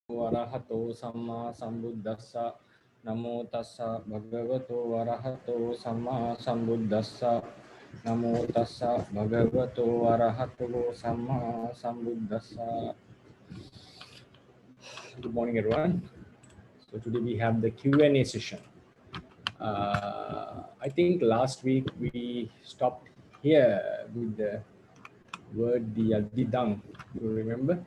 Arahato Samma Sambuddhassa. Namo tassa bhagavato arahato samma sambuddhassa. Namo tassa bhagavato arahato samma sambuddhassa. Good morning, everyone. So today we have the Q&A session. I think last week we stopped here with the word didang. You remember?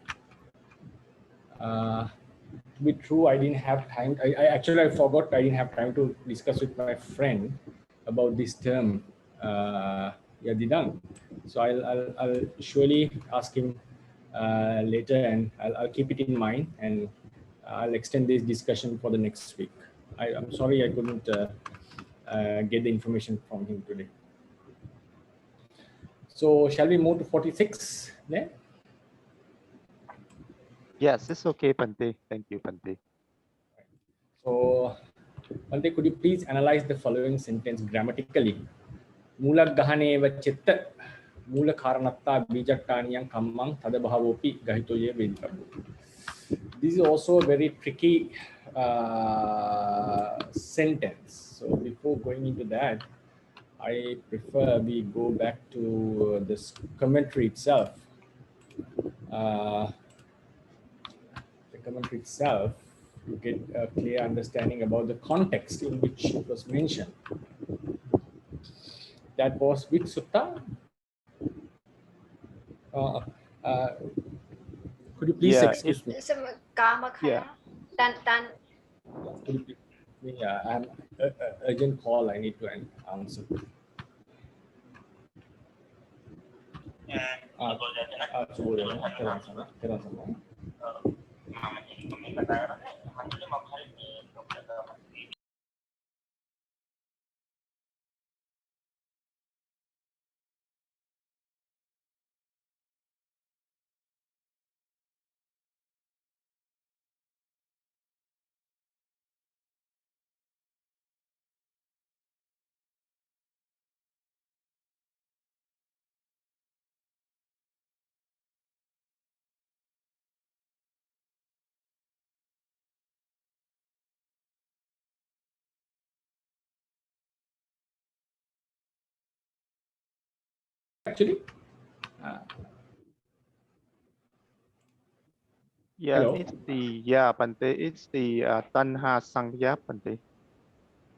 To be true, I didn't have time. I actually forgot. I didn't have time to discuss with my friend about this term, didang. So I'll surely ask him later, and I'll keep it in mind, and I'll extend this discussion for the next week. I'm sorry I couldn't get the information from him today. So shall we move to 46 then? Yes, it's okay, Bhante. Thank you, Bhante. So, Bhante, could you please analyze the following sentence grammatically? Mula gahaneva chitta, mula karanatta bijaktaniyam kammang tadabhavopi gahitoye veditabu. This is also a very tricky sentence. So before going into that, I prefer we go back to this commentary itself. The commentary itself, you get a clear understanding about the context in which it was mentioned. That was which sutta? Could you please excuse me? Yeah. Could you please, yeah, I have an urgent call I need to answer. Actually, yeah, hello? it's the Bhante. It's the Tanha Sankhya, Bhante.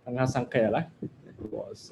Tanha Sankhya, right? It was.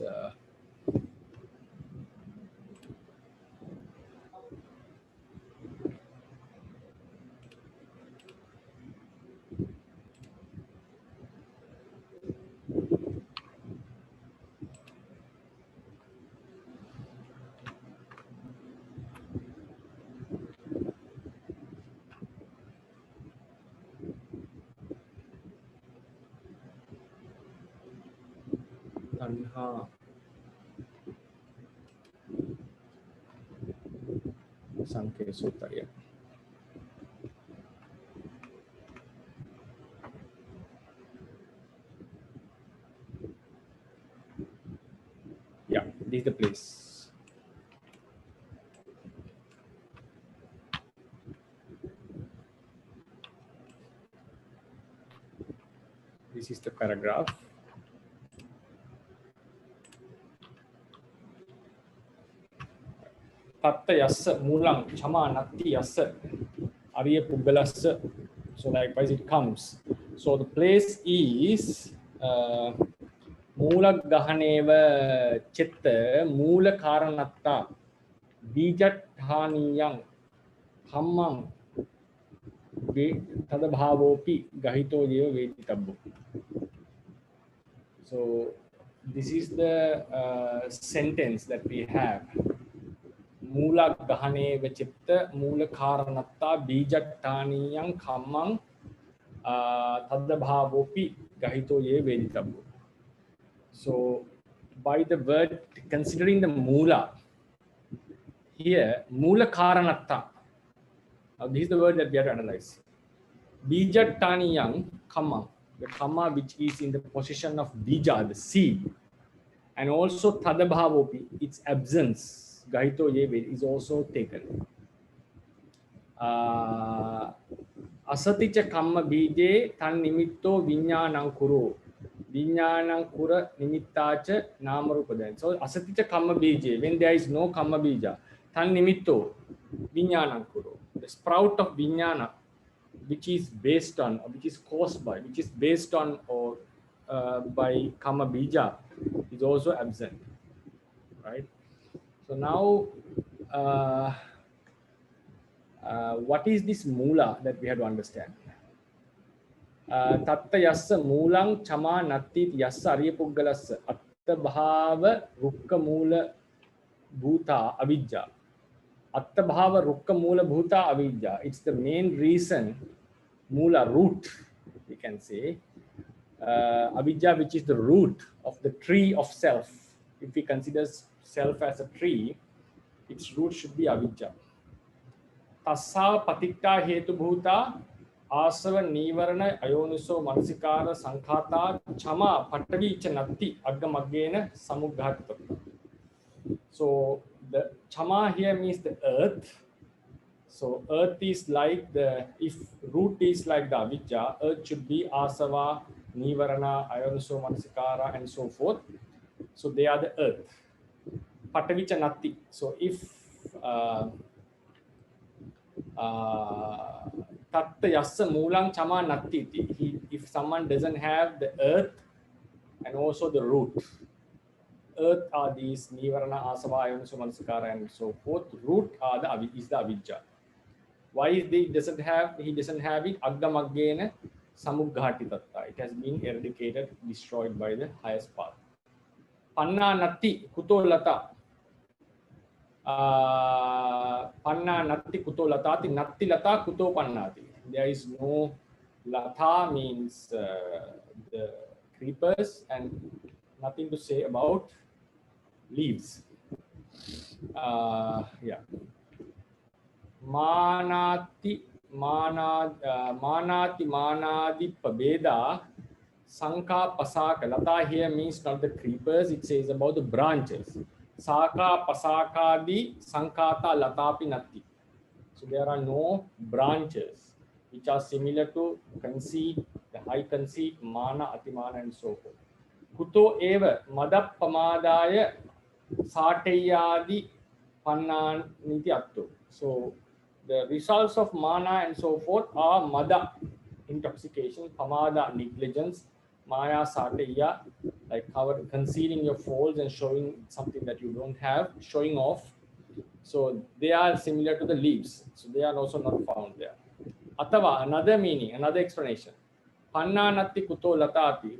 Tanha Sankhya Sutta, yeah. Yeah, this is the place. This is the paragraph. Tatta yassa mulang chama natti yassa ariya puggalassa. So likewise it comes. So the place is Mula gahaneva chitta mula karanatta bijathaniyam hammam tadabhavopi gahito yeva veditabbu. So this is the sentence that we have. Mula gahaneva chitta mula karanatta bijathaniyam hammam tadabhavopi gahito yeva veditabbu. So, by the word, considering the mula, here, mula karanatta. Now, this is the word that we have to analyze. Bijattaniyam kamma, the kamma which is in the position of bija, the seed, and also tadabhavopi, its absence, gahito yeve, is also taken. Asaticha kamma bije tan nimitto viññānaṁ kuro. Viññānaṁ kura nimittacha nama rupa then. So asaticha kamma bije, when there is no kamma bija, tan nimitto viññānaṁ kuro. The sprout of viññāna, which is based on, which is caused by, which is based on or by kamma bija, is also absent, right? So now, what is this mula that we have to understand? Tatta yassa mulang chama nattit yassa ariya puggalassa atta bhava rukka mula bhuta avijja. Atta bhava rukka mula bhuta avijja. It's the main reason, mula, root, we can say. Avijja, which is the root of the tree of self. If we consider self as a tree, its root should be avijja. Tassa patitta hetu bhuta asava nivarana ayoniso manasikara sankhata chama patavicha natti agamaggena samugghatata. So the chama here means the earth. So earth is like the, if root is like the avijja, earth should be asava, nivarana, ayoniso manasikara, and so forth. So they are the earth. Patavicha natti. So if tatta yassa mulang chama natti, if someone doesn't have the earth and also the root, earth are these nivarana, asava, ayoniso manasikara, and so forth. Root are is the avijja. Why he doesn't have it? Agamaggena samugghatitatta. It has been eradicated, destroyed by the highest path. Panna natti kuto lata. Panna natti kuto latati, natti lata kuto pannati. There is no, lata means the creepers, and nothing to say about leaves. Yeah. Manati manadi pabeda sanka pasaka. Lata here means not the creepers, it says about the branches. Saka pasakadi sankata latapi natti. So there are no branches which are similar to conceit, the high conceit, mana, atimana, and so forth. Kuto eva madapamadaya sateyadi pannan niti atto. So the results of mana and so forth are mada, intoxication, pamada, negligence, maya, sateya, like concealing your faults and showing something that you don't have, showing off. So they are similar to the leaves. So they are also not found there. Atava, another meaning, another explanation. Panna natti kuto latati,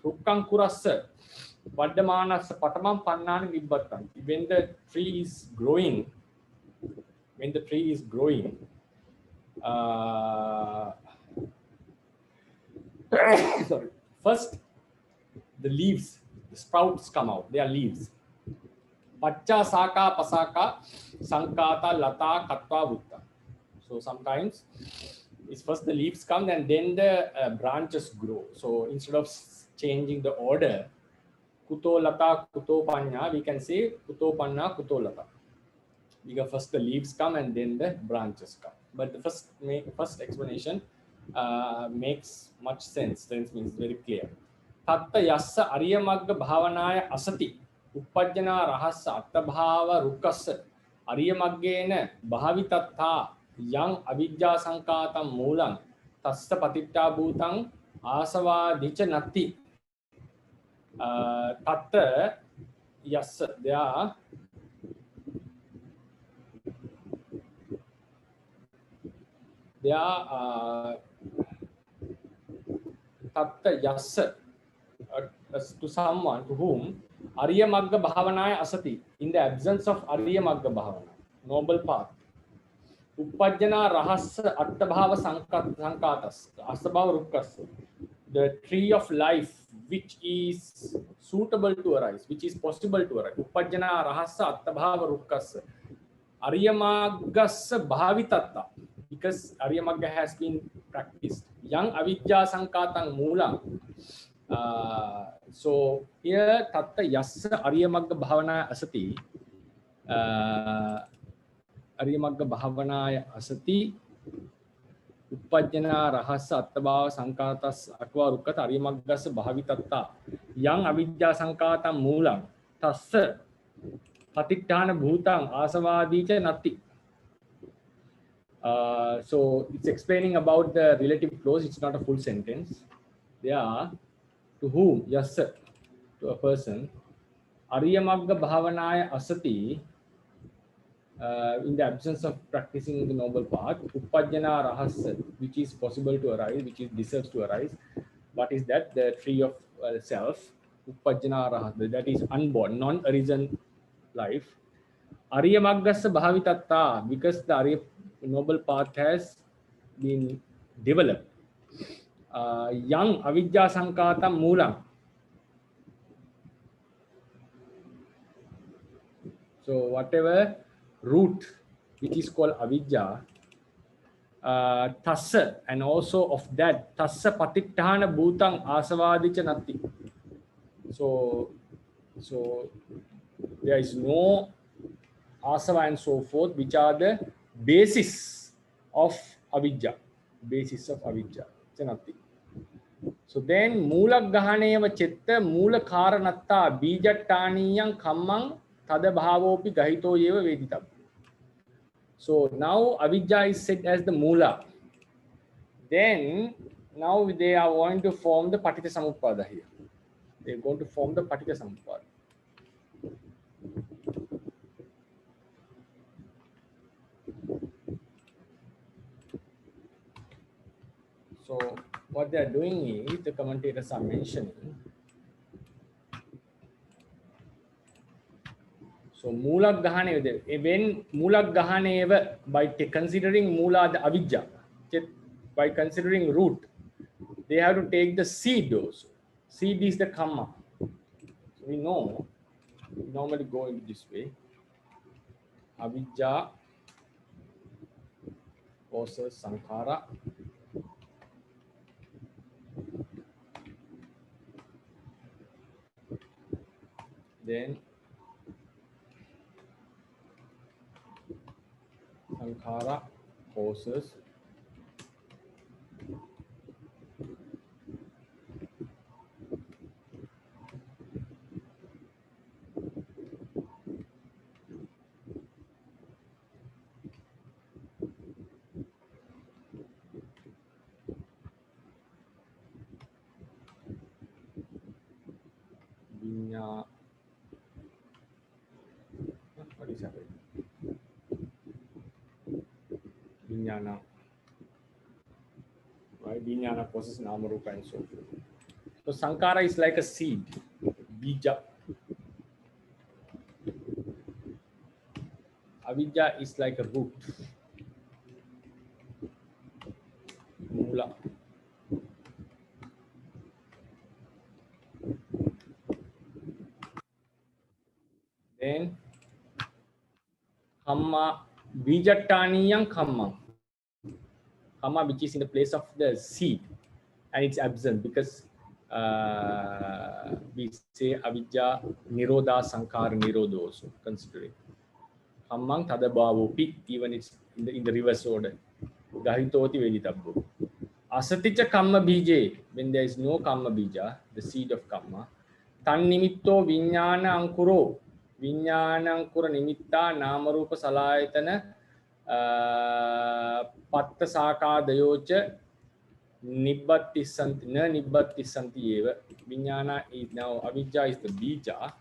rukkankurassa, vaddamanas patamam pannani nibbattam. When the tree is growing, sorry, first the leaves, the sprouts come out, they are leaves. Pacha, saka, pasaka, sankata, lata, katva, vutta. So sometimes it's first the leaves come and then the branches grow. So instead of changing the order, kuto lata, kuto panna, we can say kuto panna, kuto lata. Because first the leaves come and then the branches come. But the first explanation makes much sense. Sense means very clear. Tatta yassa ariya magga bhavanaya asati uppajjana rahassa atta bhava rukkassa ariya maggena bhavitattha yang avijja sankatam moolam tassa patitta bhutang asava dicha natti. Tatta yassa, they are tatta yassa, to someone to whom ariya magga bhavanaya asati, in the absence of ariya magga bhavana, noble path, uppajjana rahassa attabhava sankatas, asabhava rukkas, the tree of life which is suitable to arise, which is possible to arise. Uppajjana rahassa attabhava rukkas, ariya maggas bhavitatta, because ariya magga has been practiced. Yang avijja sankatang moolam. So here tatta yassa ariya magga bhavana asati, Ariyamagga bhavanaya asati uppajjana rahassa attabhava sankatas akva rukkata Ariyamaggas bhavitatta yang avidya sankatam moolam tassa patittana bhutang asavadicha natti. So it's explaining about the relative clause. It's not a full sentence. They are to whom, yes sir, to a person, Ariyamagga bhavanaya asati, in the absence of practicing the noble path, uppajjana rahasya, which is possible to arise, which is deserves to arise. What is that? The tree of self, uppajjana rahasya, that is unborn, non-arisen life. Ariyamaggasya bhavitatta, because the Ariya noble path has been developed. Yang avidya sankatam moolam. So whatever root which is called avidya, tassa, and also of that tassa patittana bhutang asavadicha natti. So there is no asava and so forth, which are the basis of avidya. Basis of avidya. Natti. So then mūlaggahaneva chitta mūla karanatta bijattaniyam kammam tadabhavopi gahito eva veditam. So now avidya is said as the moola. Then now they are going to form the patita samuppada here. They are going to form the patita samuppada. So what they are doing is, the commentators are mentioning, so mūlaggahaneva, when mūlaggahaneva, by considering moola the avidya, by considering root, they have to take the seed also. Seed is the kamma. So we know, we normally go into this way. Avidya causes sankhara. Then sankhara causes vinya. What is happening? Vijnana. Right? Vijnana causes namarupa and so forth. So sankhara is like a seed, bija. Avidya is like a root, moola. Then kamma, bijattaniyam kamma. Kamma, which is in the place of the seed, and it's absent because we say avidya nirodha sankhara nirodha also, considering kammam tadabhavopi, even it's in the reverse order, gahitoti veditabbo. Asaticha kamma bije, when there is no kamma bija, the seed of kamma, tan nimitto vijnana ankuro, vijnana ankura nimitta namarupa salayatana patta sakadayocha nibbatti santi na nibbatti santi eva. Vijnana is now, avidya is the bija.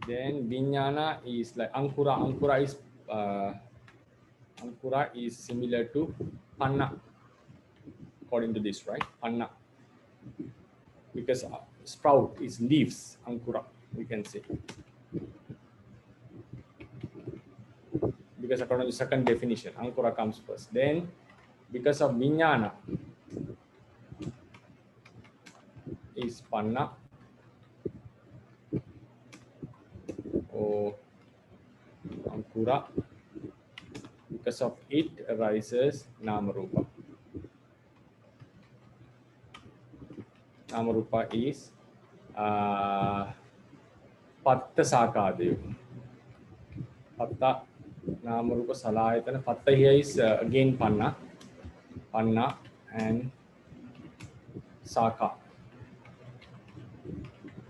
Then vijnana is like ankura. Ankura is similar to panna, according to this, right? Panna, because sprout is leaves. Ankura, we can say, because according to the second definition, ankura comes first. Then because of vijnana is panna or ankura. Because of it arises namarupa. Namarupa is patta sakādevu. Patta namarupa salayatana. Patta here is again panna. Panna and saka.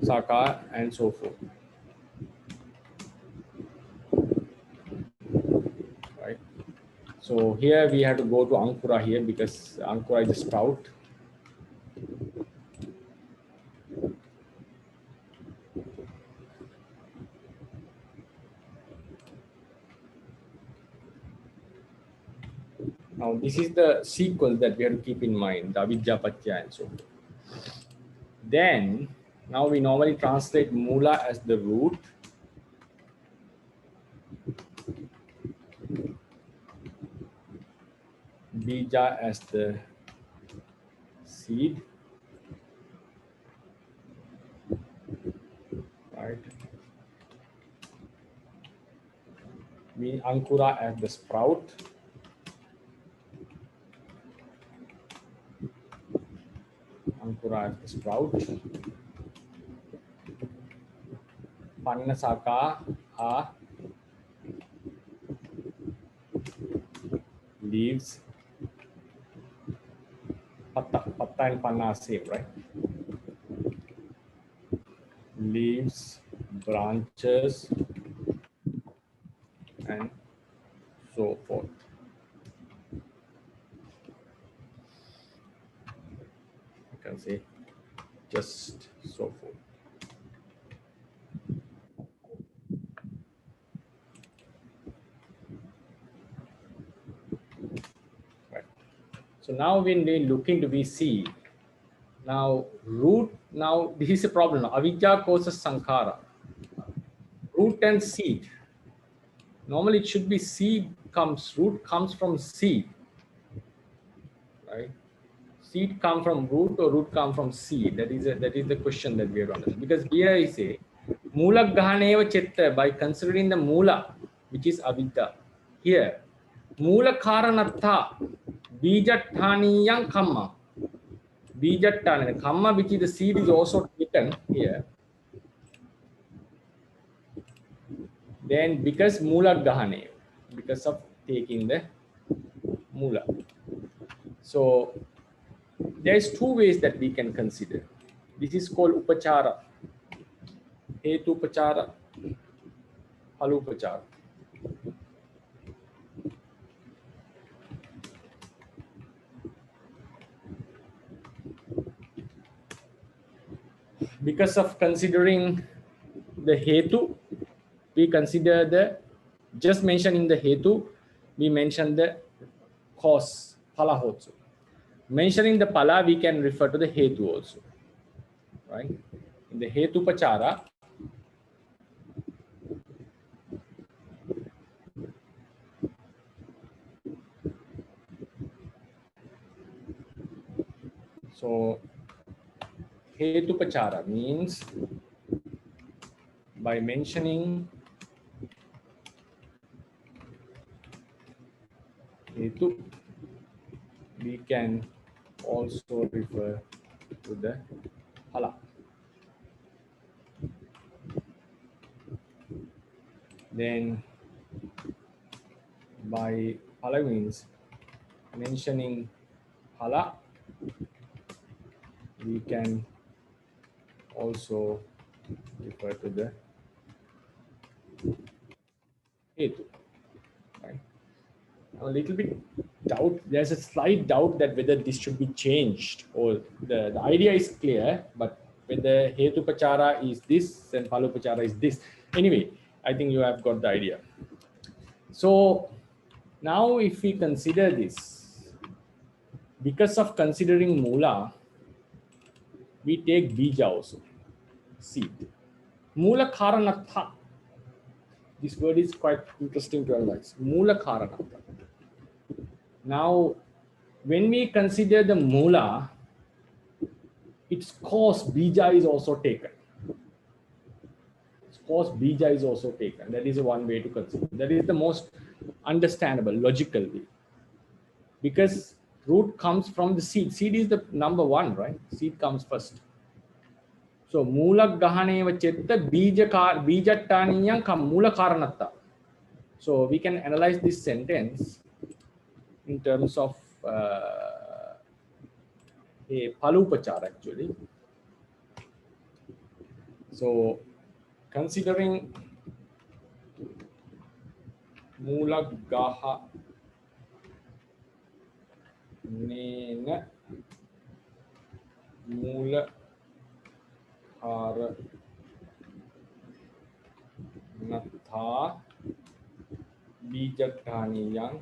Saka and so forth. Right. So here we have to go to Ankura here because Ankura is a sprout. Now this is the sequence that we have to keep in mind, the avidya, patya and so forth. Then now we normally translate mula as the root. Bija as the seed. Right. We Ankura as the sprout. Ankura as the sprout. Panna saka are leaves. Patta and panna are same, right? Leaves, branches, and so forth. You can say just so forth. Right. So now when we looking to be see, now root, now this is a problem. Avidya causes sankhara. Root and seed. Normally it should be root comes from seed. Right? Seed come from root or root come from seed? That is the question that we have to understand. Because here I say mula gahaneva chitta, by considering the mula, which is avidya. Here mula karanatha bijathaniyam kamma. Bijatthana kamma, which is the seed, is also taken here. Then because mula gahane, because of taking the mula. So there is two ways that we can consider. This is called upachara. Hetu upachara, phalu upachara. Because of considering the hetu, we consider the, just mentioning the hetu, we mention the cause, phala also. Mentioning the phala, we can refer to the hetu also. Right? In the hetu pachara, so hetu pachara means by mentioning hetu, we can also refer to the phala. Then by phala means mentioning phala, we can also refer to the hetu. Right? A little bit doubt, there's a slight doubt that whether this should be changed, or the idea is clear, but whether hetu pachara is this and phalu pachara is this. Anyway, I think you have got the idea. So now if we consider this, because of considering mula, we take bija also, seed. Mula karanatha. This word is quite interesting to analyze. Mula karanatha. Now, when we consider the mula, its cause bija is also taken. Its cause bija is also taken. That is one way to consider. That is the most understandable, logical way. Because root comes from the seed. Seed is the number one, right? Seed comes first. So Mulaggahaneva Chitta Bijataniyam kam Mula Karanatta. So we can analyze this sentence in terms of a Palupachar actually. So considering Mulaggaha Nena Mula Natha Bijataniyam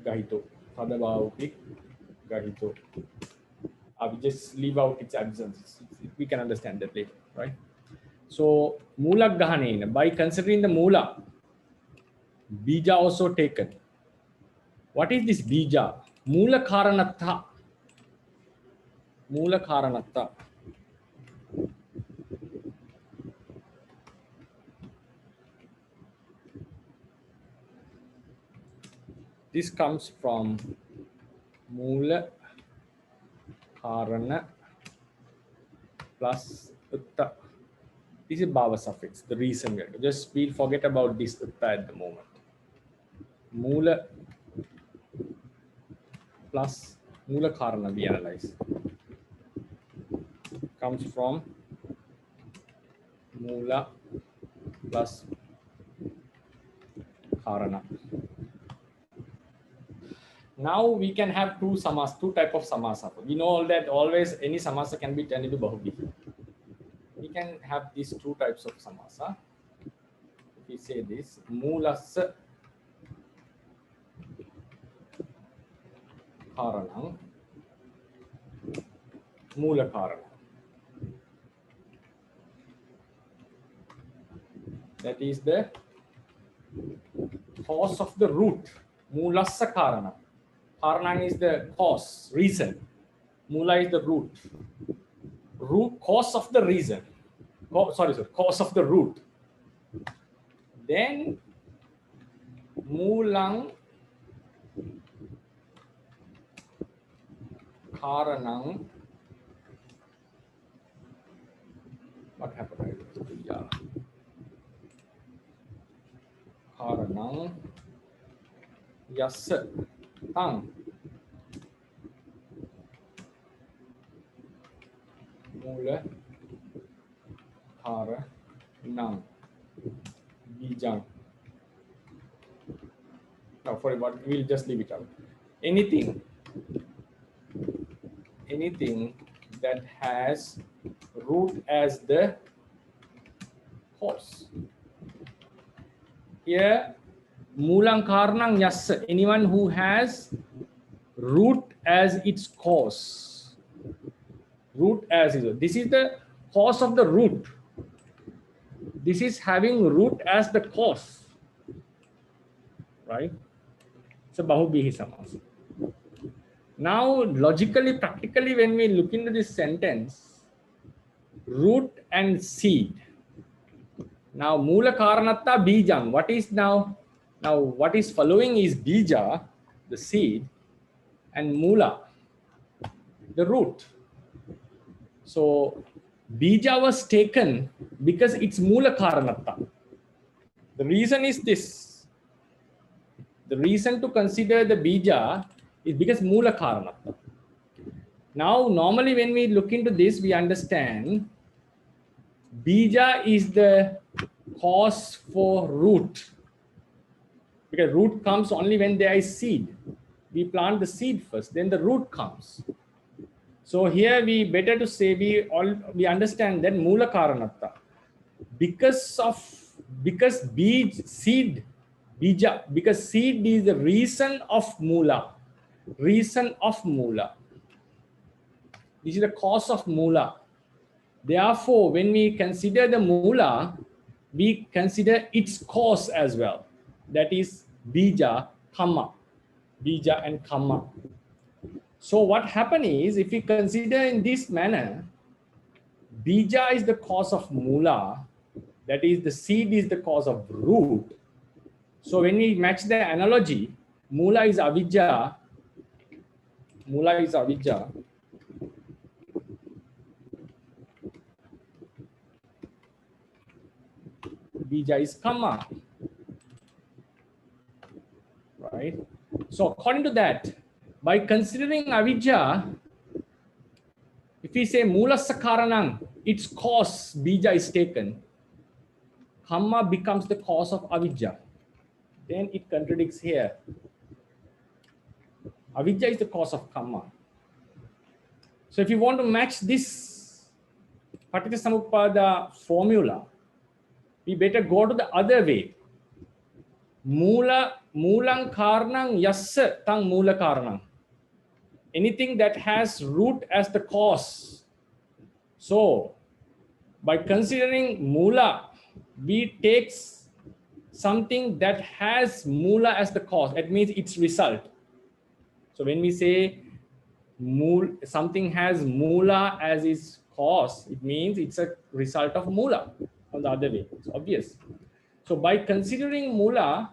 Gahito. Padabauti Gahito. We just leave out its absence. We can understand that later, right? So Mulaggahanena, by considering the Mula, Bija also taken. What is this Bija? Mula Karanatta. Mula Karanatta. This comes from Mula Karana plus Utta. This is Bhava suffix, the reason we have to. Just we'll forget about this Utta at the moment. Mula plus Mula Karana we analyze. Comes from Mula plus Karana. Now we can have two type of samasa. We know that always any samasa can be turned into Bahubi. We can have these two types of samasa. If we say this, Mulas Karanam, Mula Karanam. That is the cause of the root. Mulassa Karana. Karana is the cause, reason. Mula is the root. Cause of the reason. Cause of the root. Then Mulang Karanam. What happened? Yeah. Karanam Yas Tang Mula Karanam Bijang. No, for what we'll just leave it out. Anything that has root as the cause. Here, Mulang Karnang Yas, anyone who has root as its cause. Root as is. This is the cause of the root. This is having root as the cause. Right? It's a Bahubihi Samasa. Now, logically, practically, when we look into this sentence, root and seed. Now, Mula Karanatta Bijang. What is now what is following is Bija, the seed, and Mula, the root. So, Bija was taken because it's Mula Karanatta. The reason is this. The reason to consider the Bija is because Mula Karanatta. Now, normally when we look into this, we understand Bija is the cause for root. Because root comes only when there is seed. We plant the seed first, then the root comes. So here we better to say we understand that Mula Karanatta. Because seed is the reason of Mula. Reason of Mula. This is the cause of Mula. Therefore, when we consider the Mula, we consider its cause as well. That is Bija, Kamma. Bija and Kamma. So what happens is, if we consider in this manner, Bija is the cause of Mula, that is the seed is the cause of root. So when we match the analogy, mula is avidya, bija is kamma, right? So according to that, by considering avidya, if we say mula sakaranang, its cause bija is taken, kamma becomes the cause of avidya. Then it contradicts here. Avidya is the cause of kamma. So if you want to match this Paticca formula, we better go to the other way. Mulang karanang yassa tang mula karanang. Anything that has root as the cause. So by considering mula, we take something that has mula as the cause. That means its result. So when we say something has mula as its cause, it means it's a result of mula. On the other way, it's obvious. So by considering mula,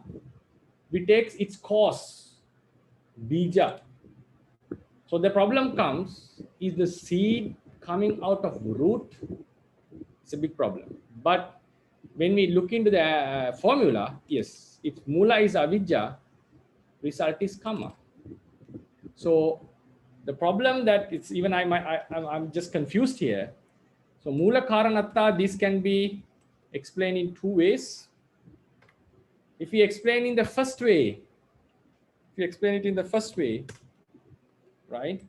we take its cause, bija. So the problem comes, is the seed coming out of root? It's a big problem. But when we look into the formula, yes, if mula is avidya, result is kamma. So the problem that it's even I'm just confused here. So mula karanatta, this can be explained in two ways. If we explain in the first way, right,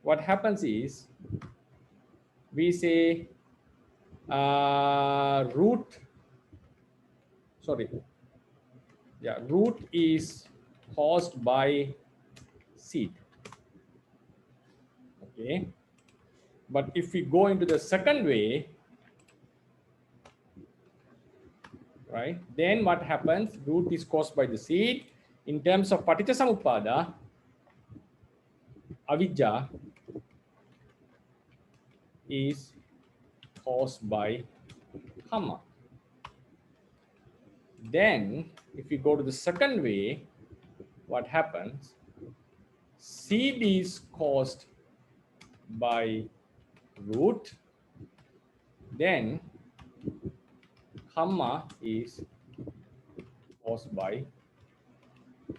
what happens is we say root is caused by seed. Okay, but if we go into the second way, right, then what happens? Root is caused by the seed. In terms of Paticca avidya is caused by kamma. Then if we go to the second way, what happens? Seed is caused by root, then kamma is caused by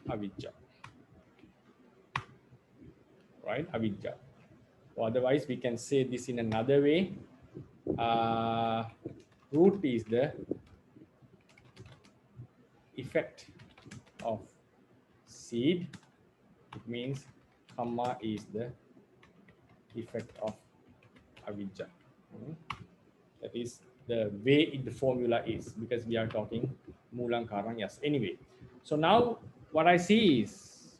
avidya, right? Avidya. Or otherwise we can say this in another way. Root is the effect of seed. It means kamma is the effect of avidya. That is the way the formula is, because we are talking mulang karang. Yes. Anyway, so now what I see is,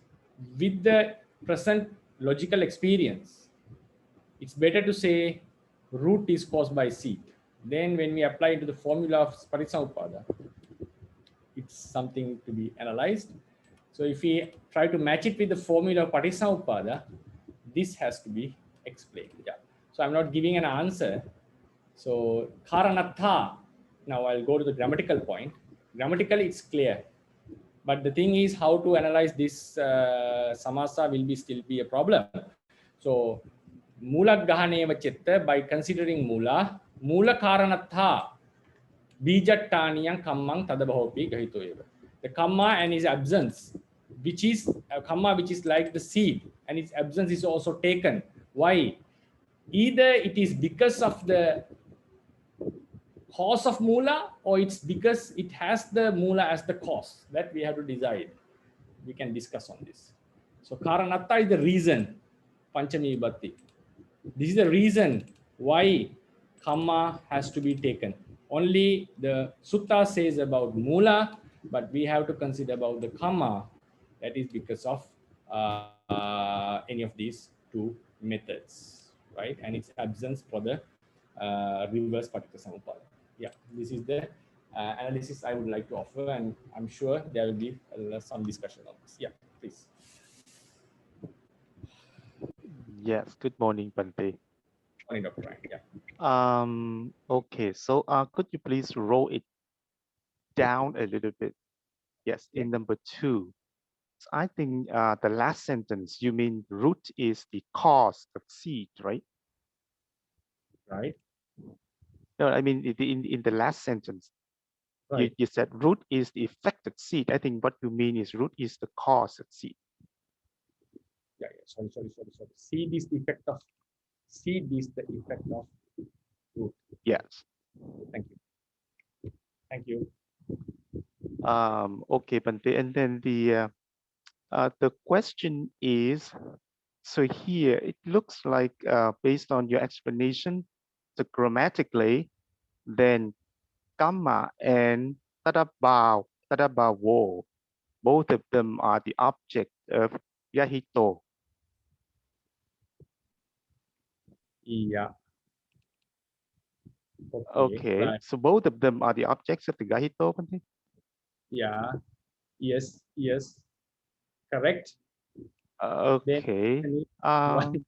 with the present logical experience, it's better to say root is caused by seed. Then when we apply into the formula of Paticca, it's something to be analyzed. So if we try to match it with the formula of Paticca, this has to be explained. Yeah. So I'm not giving an answer. So karanatha, now I'll go to the grammatical point. Grammatically it's clear, but the thing is how to analyze this samasa will still be a problem. So mula gahaneva chitta, by considering mula karanatha bijattaniyang kammang tadabahopi gahito eva. The kamma and its absence, which is kamma, which is like the seed, and its absence is also taken. Why? Either it is because of the cause of mula, or it's because it has the mula as the cause. That we have to decide. We can discuss on this. So karanatta is the reason, panchami vibhakti. This is the reason why kamma has to be taken. Only the sutta says about mula, but we have to consider about the kamma. That is because of any of these two methods, right? And its absence for the reverse Paticca. Yeah, this is the analysis I would like to offer, and I'm sure there will be some discussion on this. Yeah, please. Yes, good morning, Bhante. Morning, Dr. Ryan. Yeah. Okay, so could you please roll it down a little bit? Yes, in number 2. So I think the last sentence, you mean root is the cause of seed, right? Right. No, I mean in the last sentence, Right. you said root is the affected seed. I think what you mean is root is the cause of seed. Yeah. Sorry. Seed is the effect of root. Yes. Thank you. Thank you. Okay, Bhante. And then the question is, so here it looks like based on your explanation, so grammatically, then gamma and tadabao, both of them are the object of yahito. Yeah. Okay, Right. so both of them are the objects of the yahito, Bhante? Yeah. Yes. Correct. Okay. Then one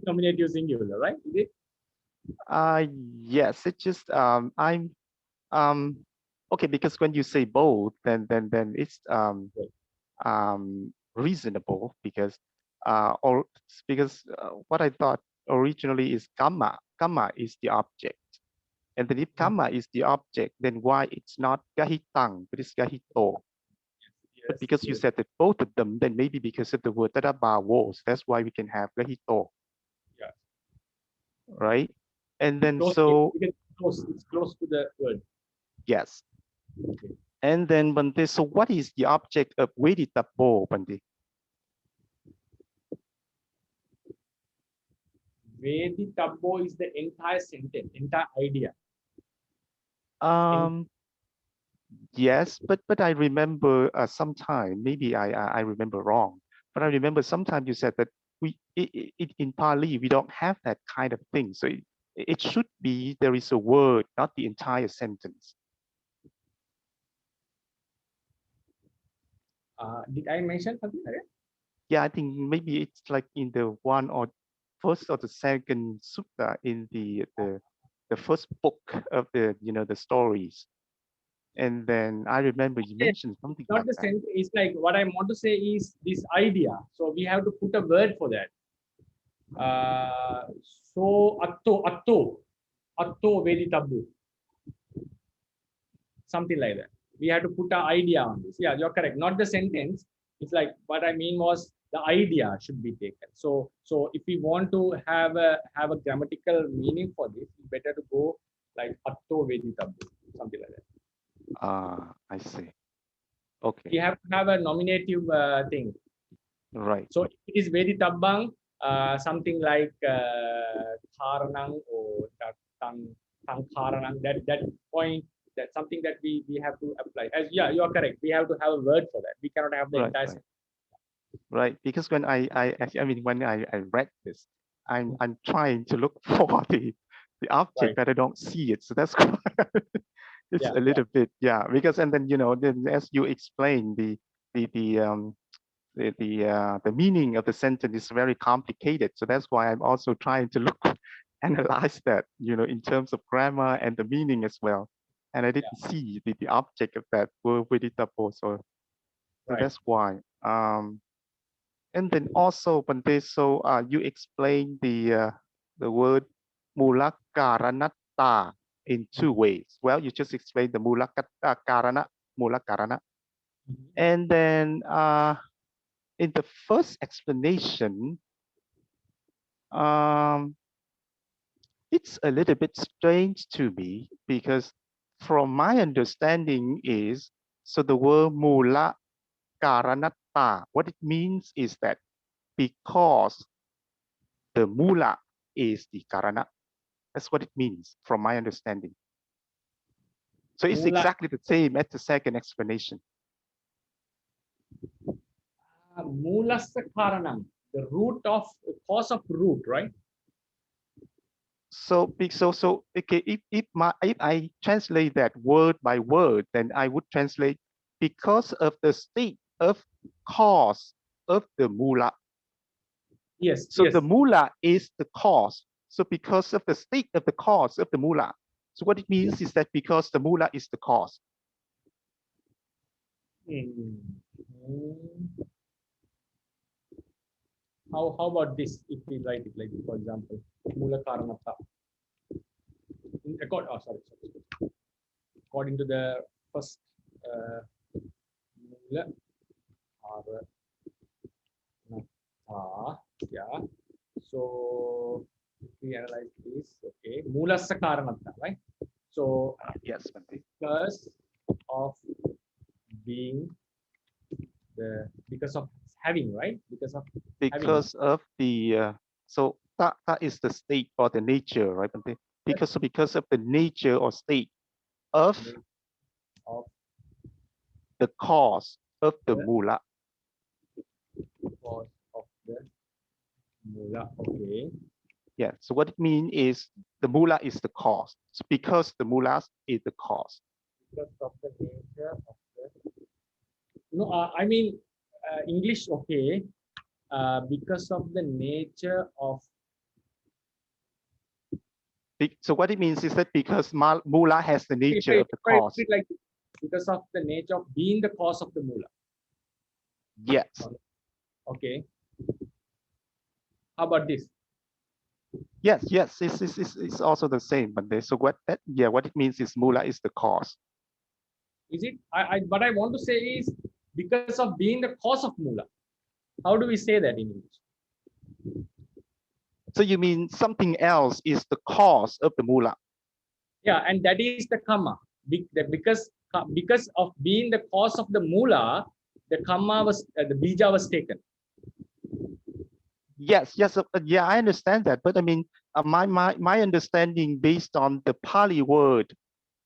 nominative singular, right? Is it? Yes, it's just I'm okay, because when you say both, then it's Right. reasonable because what I thought originally is gamma is the object, and then if gamma is the object, then why it's not gahitang but it's gahito? But because you Yes. said that both of them, then maybe because of the word tadaba was, that's why we can have gahito, Yeah. right? And then Close. so It's close to the word. yes. Okay. And then Bhante, so what is the object of veditabo, Bhante? Veditabbo is the entire sentence, entire idea. Yes, but I remember sometime, maybe I remember wrong, but I remember sometime you said that in Pāli, we don't have that kind of thing. So it should be, there is a word, not the entire sentence. Did I mention something like that? Yeah, I think maybe it's like in the one or first or the second sutta in the first book of the, the stories. And then I remember you mentioned something Not like the that. sentence. It's like what I want to say is this idea. So we have to put a word for that. So atto veditabbo. Something like that. We have to put an idea on this. Yeah, you're correct. Not the sentence. It's like what I mean was the idea should be taken. So if we want to have a grammatical meaning for this, it's better to go like atto veditabbo, something like that. I see. Okay. We have to have a nominative thing. Right. So if it is veditabbang, something like karanang or tang karanang, that point, that's something that we have to apply. As yeah, you are correct. We have to have a word for that. We cannot have the Right, entire. right. Because when I mean when I read this, I'm trying to look for the object, Right. but I don't see it. So that's why it's a little bit, yeah. Because and then then as you explain the meaning of the sentence is very complicated. So that's why I'm also trying to look analyze that in terms of grammar and the meaning as well. And I didn't see the object of that word veditabo. So that's why. And then also, Bhante, so you explained the word mulakaranata in two ways. Well, you just explained the mulakarana. And then in the first explanation, it's a little bit strange to me because from my understanding is, so the word mula karanata, what it means is that because the mula is the karana, that's what it means from my understanding. So it's exactly the same as the second explanation. Mulasa karanam, the root of cause of root, right? So okay, if I translate that word by word, then I would translate because of the state of cause of the mula. Yes. So the mula is the cause. So because of the state of the cause of the mula. So what it means is that because the mula is the cause. How about this? If we write it like, for example, Mula Karanata. According to the first Mula Karanata, yeah. So if we analyze this, okay, Mulasa Karanata, right? So yes, Bhante. because of being because of having, right? Because of of the so that is the state or the nature, right, Bhante? Because of the nature or state of the cause of the mula. Cause of the mula, okay. Yeah, so what it means is the mula is the cause. So because the mula is the cause. Because of the nature of the no, I mean English, okay. Because of the nature of. So what it means is that because mula has the nature of the cause. Like because of the nature of being the cause of the mula. Yes. Okay. How about this? Yes, it's also the same, but so what it means is mula is the cause. Is it? What I want to say is because of being the cause of mula. How do we say that in English? So you mean something else is the cause of the mula? Yeah, and that is the karma. Because of being the cause of the mula, the karma was the bija was taken. Yes, yeah, I understand that, but I mean, my understanding based on the Pāli word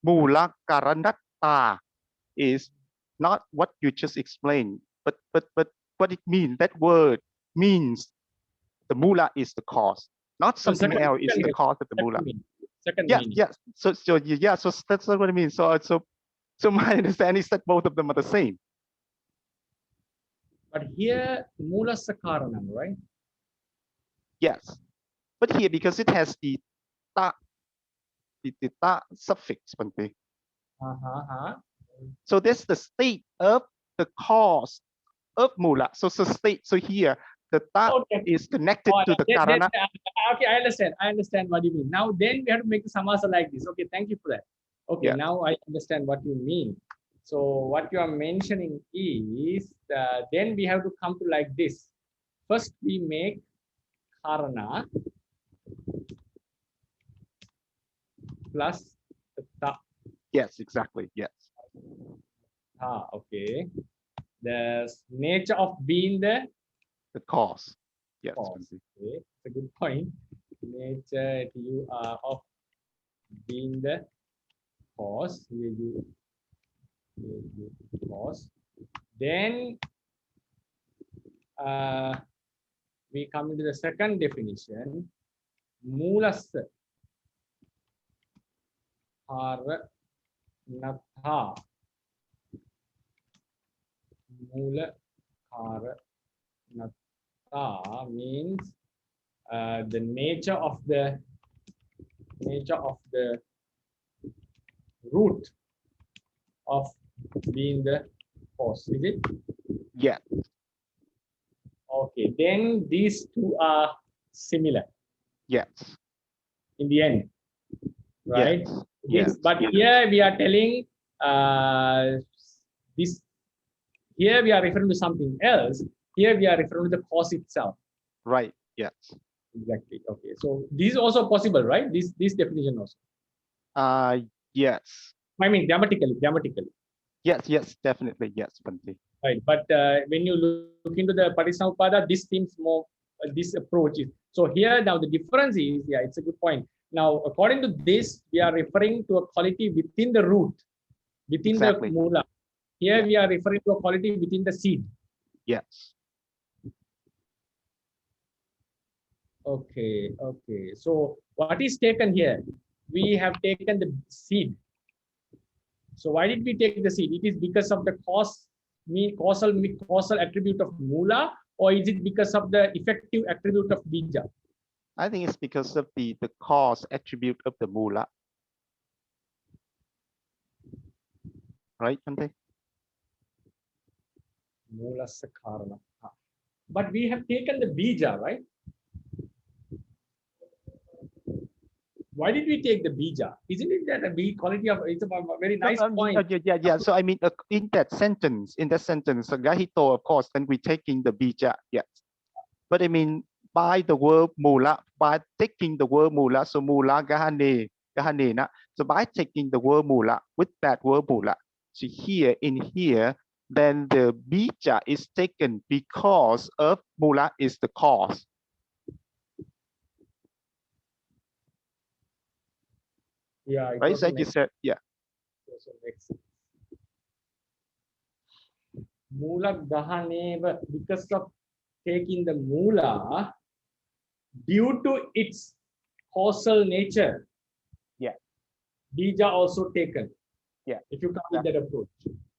mula karanatta is not what you just explained, but what it means. That word means the mula is the cause, not something else is the cause of the mula. Yes. So yeah, so that's what I mean. So my understanding is that both of them are the same. But here mula sakaranam, right? Yes, but here because it has the ta, the ta suffix, Bhante. So that's the state of the cause of mula. So state. So here the ta is connected to the karana. Okay, I understand what you mean. Now then we have to make the samasa like this. Okay, thank you for that. Okay, yes. Now I understand what you mean. So what you are mentioning is then we have to come to like this. First we make karana plus the ta. Yes, exactly. Yes. Okay. The nature of being the cause. Yes. Cause. Okay. It's a good point. Nature you are of being the cause. Here you cause. Then we come into the second definition. Mulas karanatha. Mula karanatha means the nature of the root of being the cause. Is it? Yeah. Okay, then these two are similar. Yes. In the end, right? Yes. But here we are telling this. Here we are referring to something else. Here we are referring to the cause itself. Right. Yes. Exactly. Okay. So this is also possible, right? This definition also. Yes. I mean grammatically. Yes, definitely. Yes, Bhante. Right. But when you look into the Parissamuppada, this seems more this approach is. So here now the difference is, yeah, it's a good point. Now, according to this, we are referring to a quality within the root, within the mula. Here we are referring to a quality within the seed. Yes. Okay. So what is taken here? We have taken the seed. So why did we take the seed? It is because of the causal attribute of mula, or is it because of the effective attribute of bija? I think it's because of the cause attribute of the mula. Right, Bhante? Mulasa Karanatta. But we have taken the bija, right? Why did we take the bija? Isn't it that a quality of, it's a very nice point. Yeah. So I mean, in that sentence, Gahito, of course, then we taking the bija, yes. But I mean, by the word mula, by taking the word mula, so mula gahane na. So by taking the word mula with that word mula, so here in here, then the bija is taken because of mula is the cause. Yeah, right. So you said, yeah. Mula Gahaneva, because of taking the mula due to its causal nature. Yeah. Bija also taken. Yeah. If you come with that approach,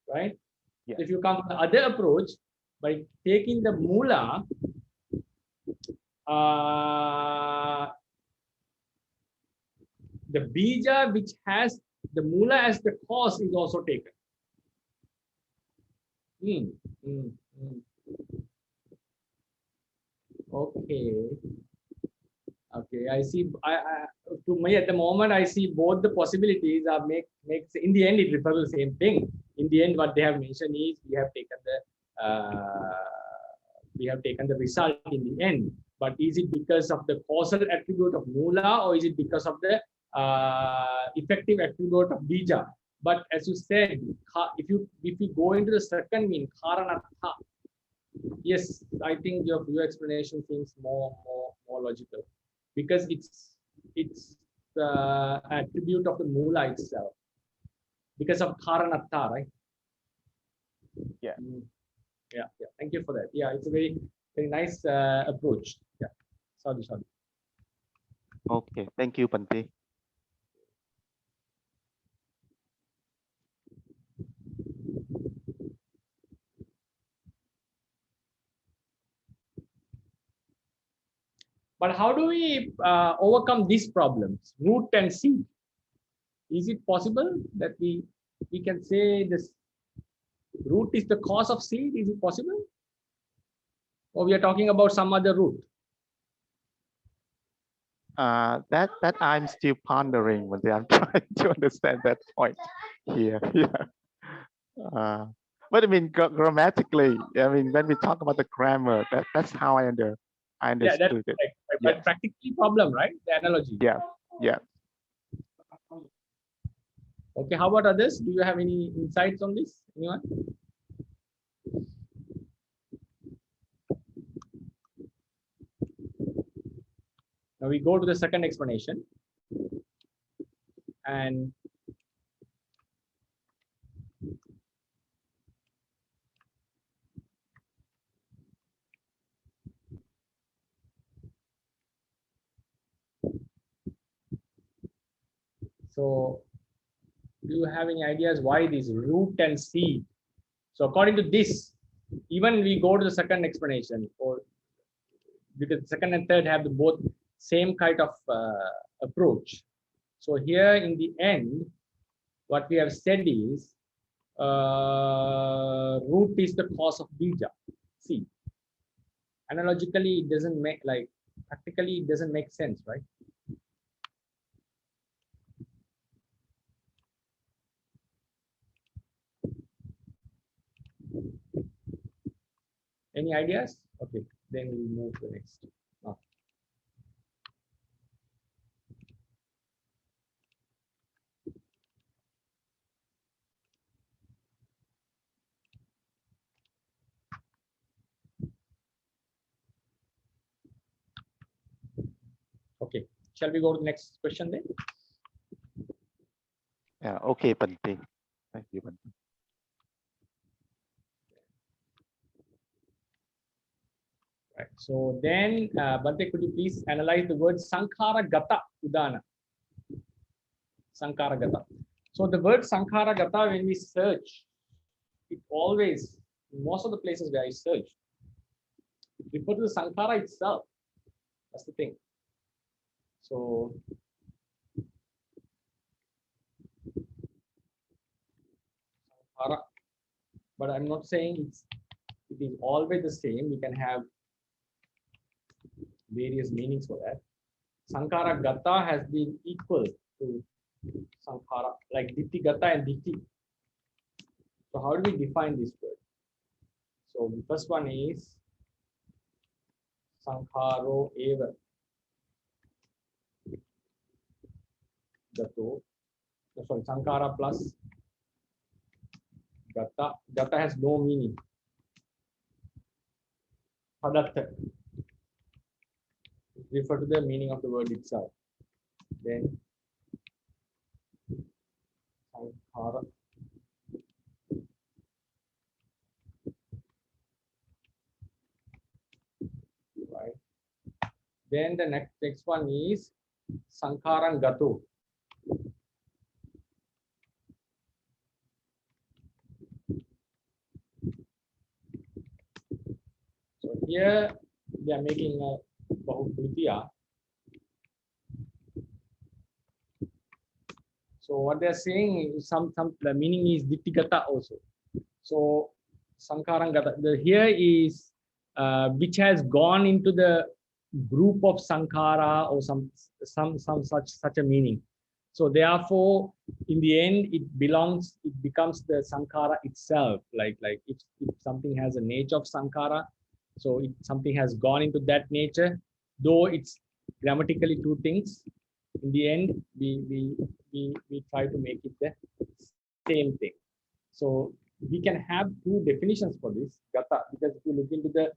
right? Yeah. If you come with the other approach, by taking the mula, the bija which has the mula as the cause is also taken. Okay, I see. To me at the moment, I see both the possibilities are makes in the end it refers the same thing. In the end, what they have mentioned is we have taken the result in the end. But is it because of the causal attribute of mula, or is it because of the effective attribute of bija? But as you said, if you go into the second mean karanatha, yes, I think your explanation seems more logical, because it's the attribute of the mula itself, because of karanatha, right? Yeah. Yeah. Thank you for that. Yeah, it's a very nice approach. Yeah. Sorry. Okay, thank you, Bhante. But how do we overcome these problems, root and seed? Is it possible that we can say this root is the cause of seed? Is it possible? Or we are talking about some other root? That I'm still pondering, but I'm trying to understand that point here. Yeah. But I mean, grammatically, I mean, when we talk about the grammar, that's how I understood it. Right. But Yes. practically problem, right? The analogy. Yeah. Okay, how about others? Do you have any insights on this? Anyone? Now we go to the second explanation. And so, do you have any ideas why this root and seed? So according to this, even we go to the second explanation, or because second and third have the both same kind of approach. So here in the end, what we have said is root is the cause of bija, seed. Analogically, it doesn't make, like, practically it doesn't make sense, right? Any ideas? Okay, then we'll move to the next. Okay, shall we go to the next question then? Yeah. Okay, Bhante. Thank you, Bhante. Right. So then, Bhante, could you please analyze the word sankhara gata udana? Sankhara gata. So the word sankhara gata, when we search, it always, most of the places where I search, it refers to the sankhara itself. That's the thing. So sankhara, but I'm not saying it is always the same. We can have various meanings for that. Sankhara Gata has been equal to Sankhara, like Ditti Gata and Ditti. So how do we define this word? So the first one is Sankharo Eva Gato. Sorry, Sankhara plus Gata. Gata has no meaning. Padatta. Refer to the meaning of the word itself. Then Sankhara. Right. Then the next one is Sankharan Gato. So here they are making a Bahukriya. So what they are saying is the meaning is Dittigata also. So Sankharan Gata. Here is which has gone into the group of Sankhara or some such a meaning. So therefore, in the end, it becomes the Sankhara itself. Like if something has a nature of Sankhara, so if something has gone into that nature, though it's grammatically two things, in the end, we try to make it the same thing. So we can have two definitions for this Gata, because if you look into the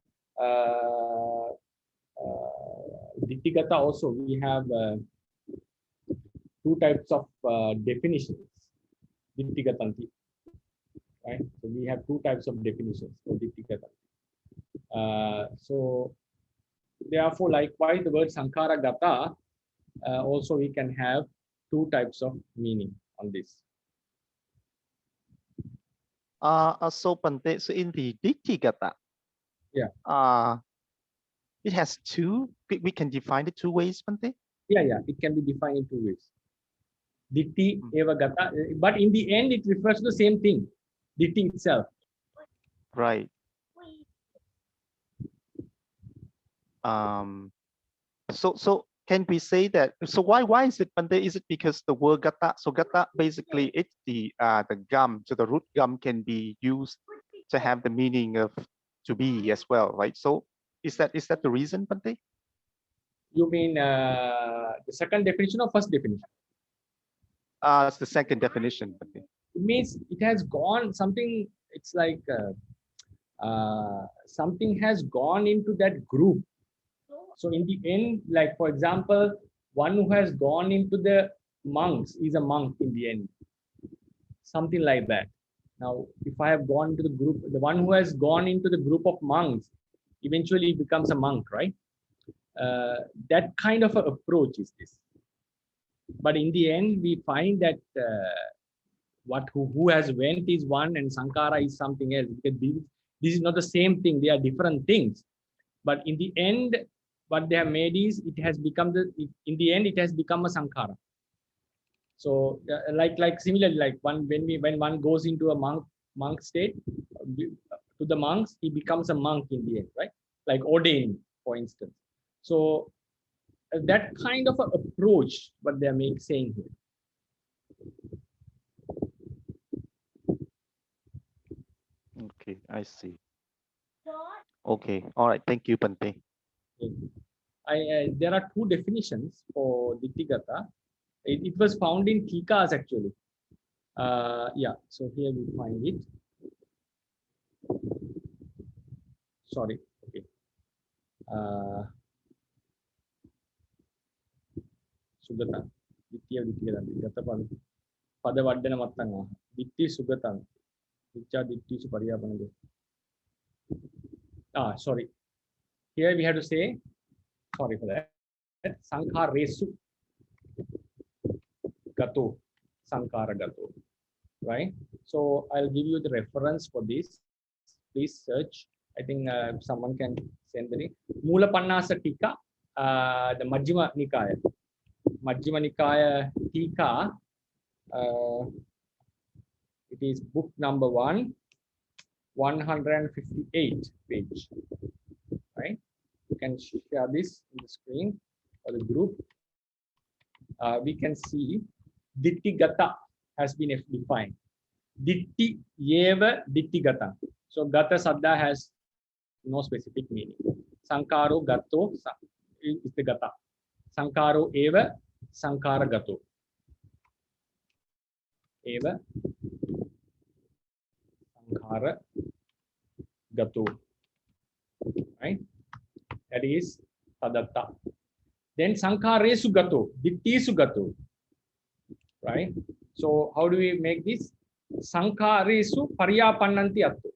Ditti Gata also, we have two types of definitions. Ditti Gatanti, right? So we have two types of definitions for Ditti Gatanti. So therefore, likewise, the word Sankhara Gata also we can have two types of meaning on this. So Bhante, so in the Ditti Gata, yeah, it has two. We can define it two ways, Bhante. Yeah, it can be defined in two ways. Ditti eva gata, but in the end, it refers to the same thing, Ditti itself. Right. So can we say that? So why is it, Bhante? Is it because the word gata? So gata basically it's the gum. So the root gum can be used to have the meaning of to be as well, right? So is that the reason, Bhante? You mean the second definition or first definition? It's the second definition. Bhante. It means it has gone something. It's like something has gone into that group. So in the end, like for example, one who has gone into the monks is a monk in the end. Something like that. Now, if I have gone into the group, the one who has gone into the group of monks eventually becomes a monk, right? That kind of an approach is this. But in the end, we find that who has went is one and Sankara is something else. Because this is not the same thing. They are different things. But in the end, what they have made is it has become in the end it has become a Sankara. So like similarly, like when one goes into a monk state to the monks, he becomes a monk in the end, right? Like ordained, for instance. So that kind of a approach what they are saying here. Okay, I see. Okay, all right. Thank you, Bhante. There are two definitions for Dittigata. It was found in Tikas actually. Yeah, so here we find it. Sorry, okay. Sugata. Dittigata. Pada Vaddana Mattanga. Ditti Sugatan. Ditta Ditti Supariyapanade. Sorry. Here we have to say, sorry for that. Sankhara Resu Gato. Sankhara Gato. Right? So I'll give you the reference for this. Please search. I think someone can send the link. Mula Pannasa Tika, the Majjhima Nikaya. Majjhima Nikaya Tika. It is book number 1, 158 page, right? You can share this in the screen for the group. We can see ditti gata has been defined. Ditti yeva ditti gata. So gata sabda has no specific meaning. Sankaro gato is the gata. Sankaro eva sankara gato. Eva sankhara gato. Right? That is tadatta. Then sankharesu gato, dittisu gato. Right? So how do we make this? Sankharesu paryapannanti atto.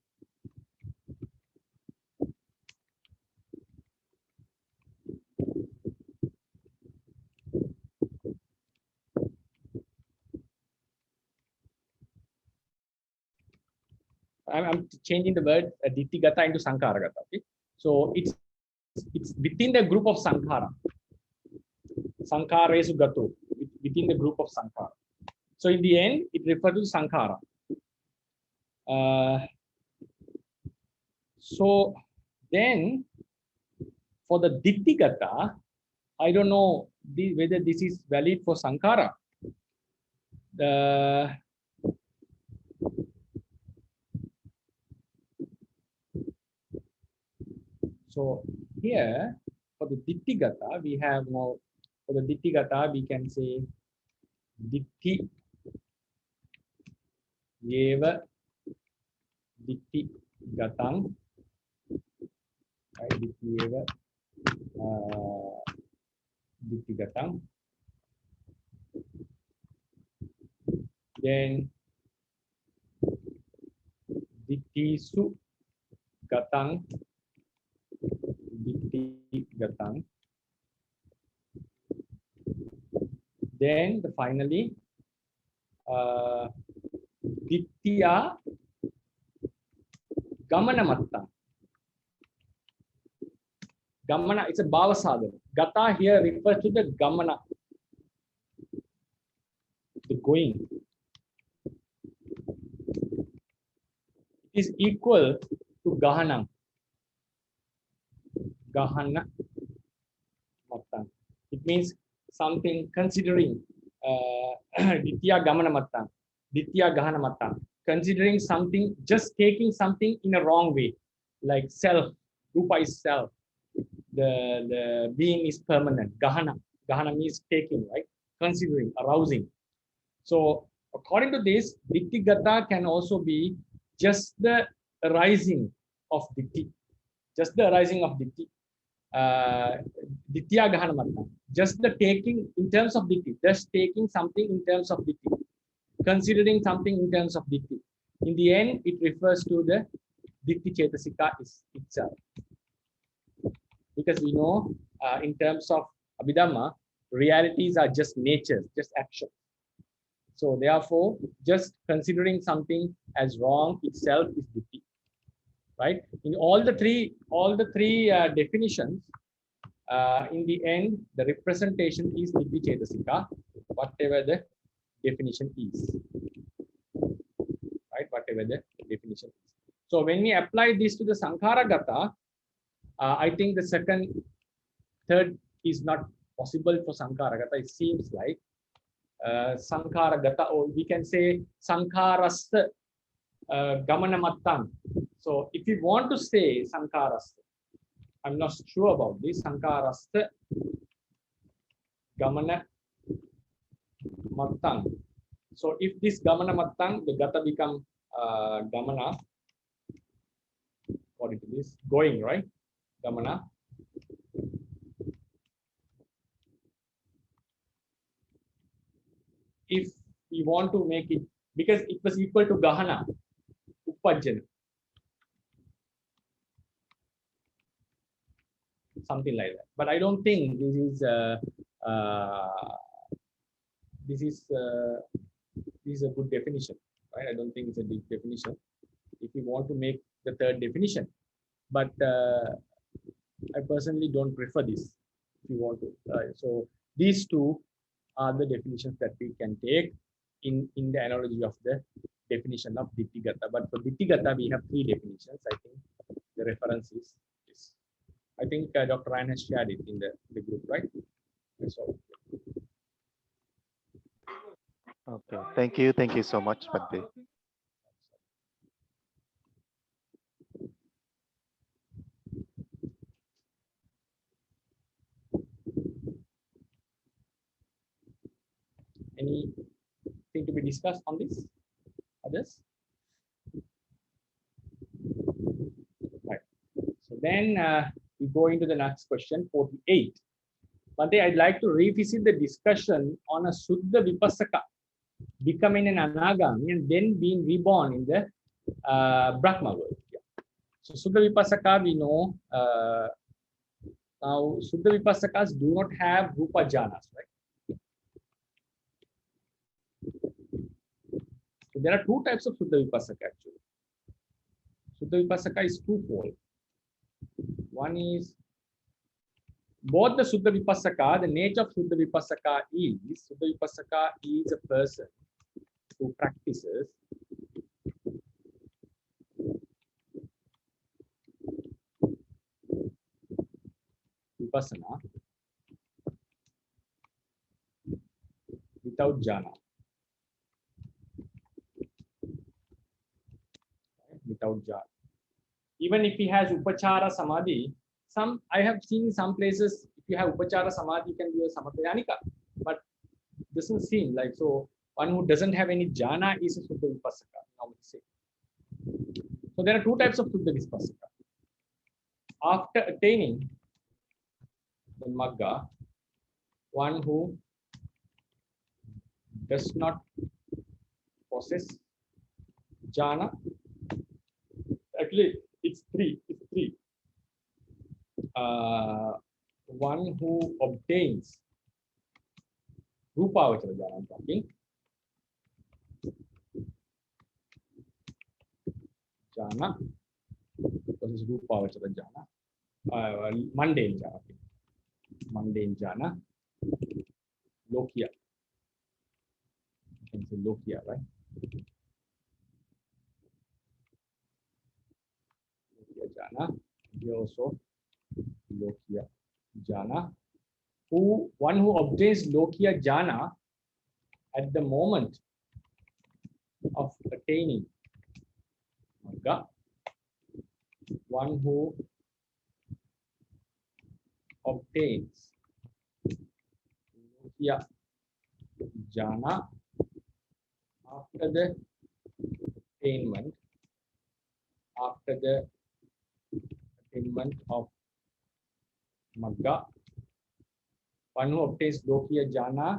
I'm changing the word ditti gata into sankhara gata. Okay? So it's within the group of sankhara. Sankharesu gato, within the group of sankhara. So in the end, it refers to sankhara. So then for the ditti gata, I don't know whether this is valid for sankhara. So here for the ditti gata, we have now, for the ditti gata, we can say ditti yeva ditti gatang, right? Ditti yeva ditti gatang. Then dittisu gatang, ditti gatang. Then finally dittiya gamanamatta. Gamana, it's a bhava sadhana. Gata here refers to the gamana, the going. It is equal to gahana. Gahana matta. It means something considering ditya gamana matta, ditya gahana matta. Considering something, just taking something in a wrong way, like self. Rupa is self. The being is permanent. Gahana means taking, right? Considering, arousing. So according to this, ditti gata can also be just the arising of ditti, just the arising of ditti. Ditya gahana matta, just the taking in terms of ditti, just taking something in terms of ditti, considering something in terms of ditti. In the end, it refers to the ditti chetasika itself. Because we know in terms of Abhidhamma, realities are just natures, just action. So therefore, just considering something as wrong itself is ditti, right? In all the three definitions, in the end, the representation is ditti chetasika, whatever the definition is, right? Whatever the definition is. So when we apply this to the sankhara gata, I think the third is not possible for sankhara gata. It seems like sankhara gata, or we can say sankharasta gamanamattang. So if you want to say sankharasta, I'm not sure about this, sankharasta gamana mattang. So if this gamana mattang, the gata become gamana, according to this, going, right? Gamana. If we want to make it, because it was equal to gahana, upajjana, something like that. But I don't think this is a good definition, right? I don't think it's a big definition. If you want to make the third definition, but I personally don't prefer this. If you want to, so these two are the definitions that we can take in the analogy of the definition of Ditthigata. But for Ditthigata, we have 3 definitions. I think the reference is this. I think Dr. Ryan has shared it in the group, right? So, Okay, thank you so much, Bhante. anything to be discussed on this? Others? Right. So then we go into the next question, 48. Bhante, I'd like to revisit the discussion on a Suddha Vipassaka becoming an Anagami and then being reborn in the Brahma world. Yeah. So Suddha Vipassaka, we know now Suddha Vipassakas do not have Rupa Jhanas, right? So there are 2 types of Suddha Vipassaka actually. Suddha Vipassaka is twofold. One is both the Suddha Vipassaka, the nature of Suddha Vipassaka is a person who practices Vipassana without jhana. Without jhana. Even if he has Upachara Samadhi, I have seen some places, if you have Upachara Samadhi, you can be a Samatyanika, but doesn't seem like so. One who doesn't have any jhana is a Suddha Vipassaka, normally say. So there are 2 types of Suddha Vipassaka. After attaining the Magga, one who does not possess jhana. Actually, it's three. One who obtains Rupavachara jhana, I'm talking. Jhana, this is Rupavachara jhana. Mundane jhana. Mundane jhana. Lokiya. You can say Lokiya, right? Lokiya jhana. Here also Lokiya jhana. One who obtains Lokiya jhana at the moment of attaining Magga. One who obtains Lokiya jhana after the attainment of Magga. One who obtains Lokiya jhana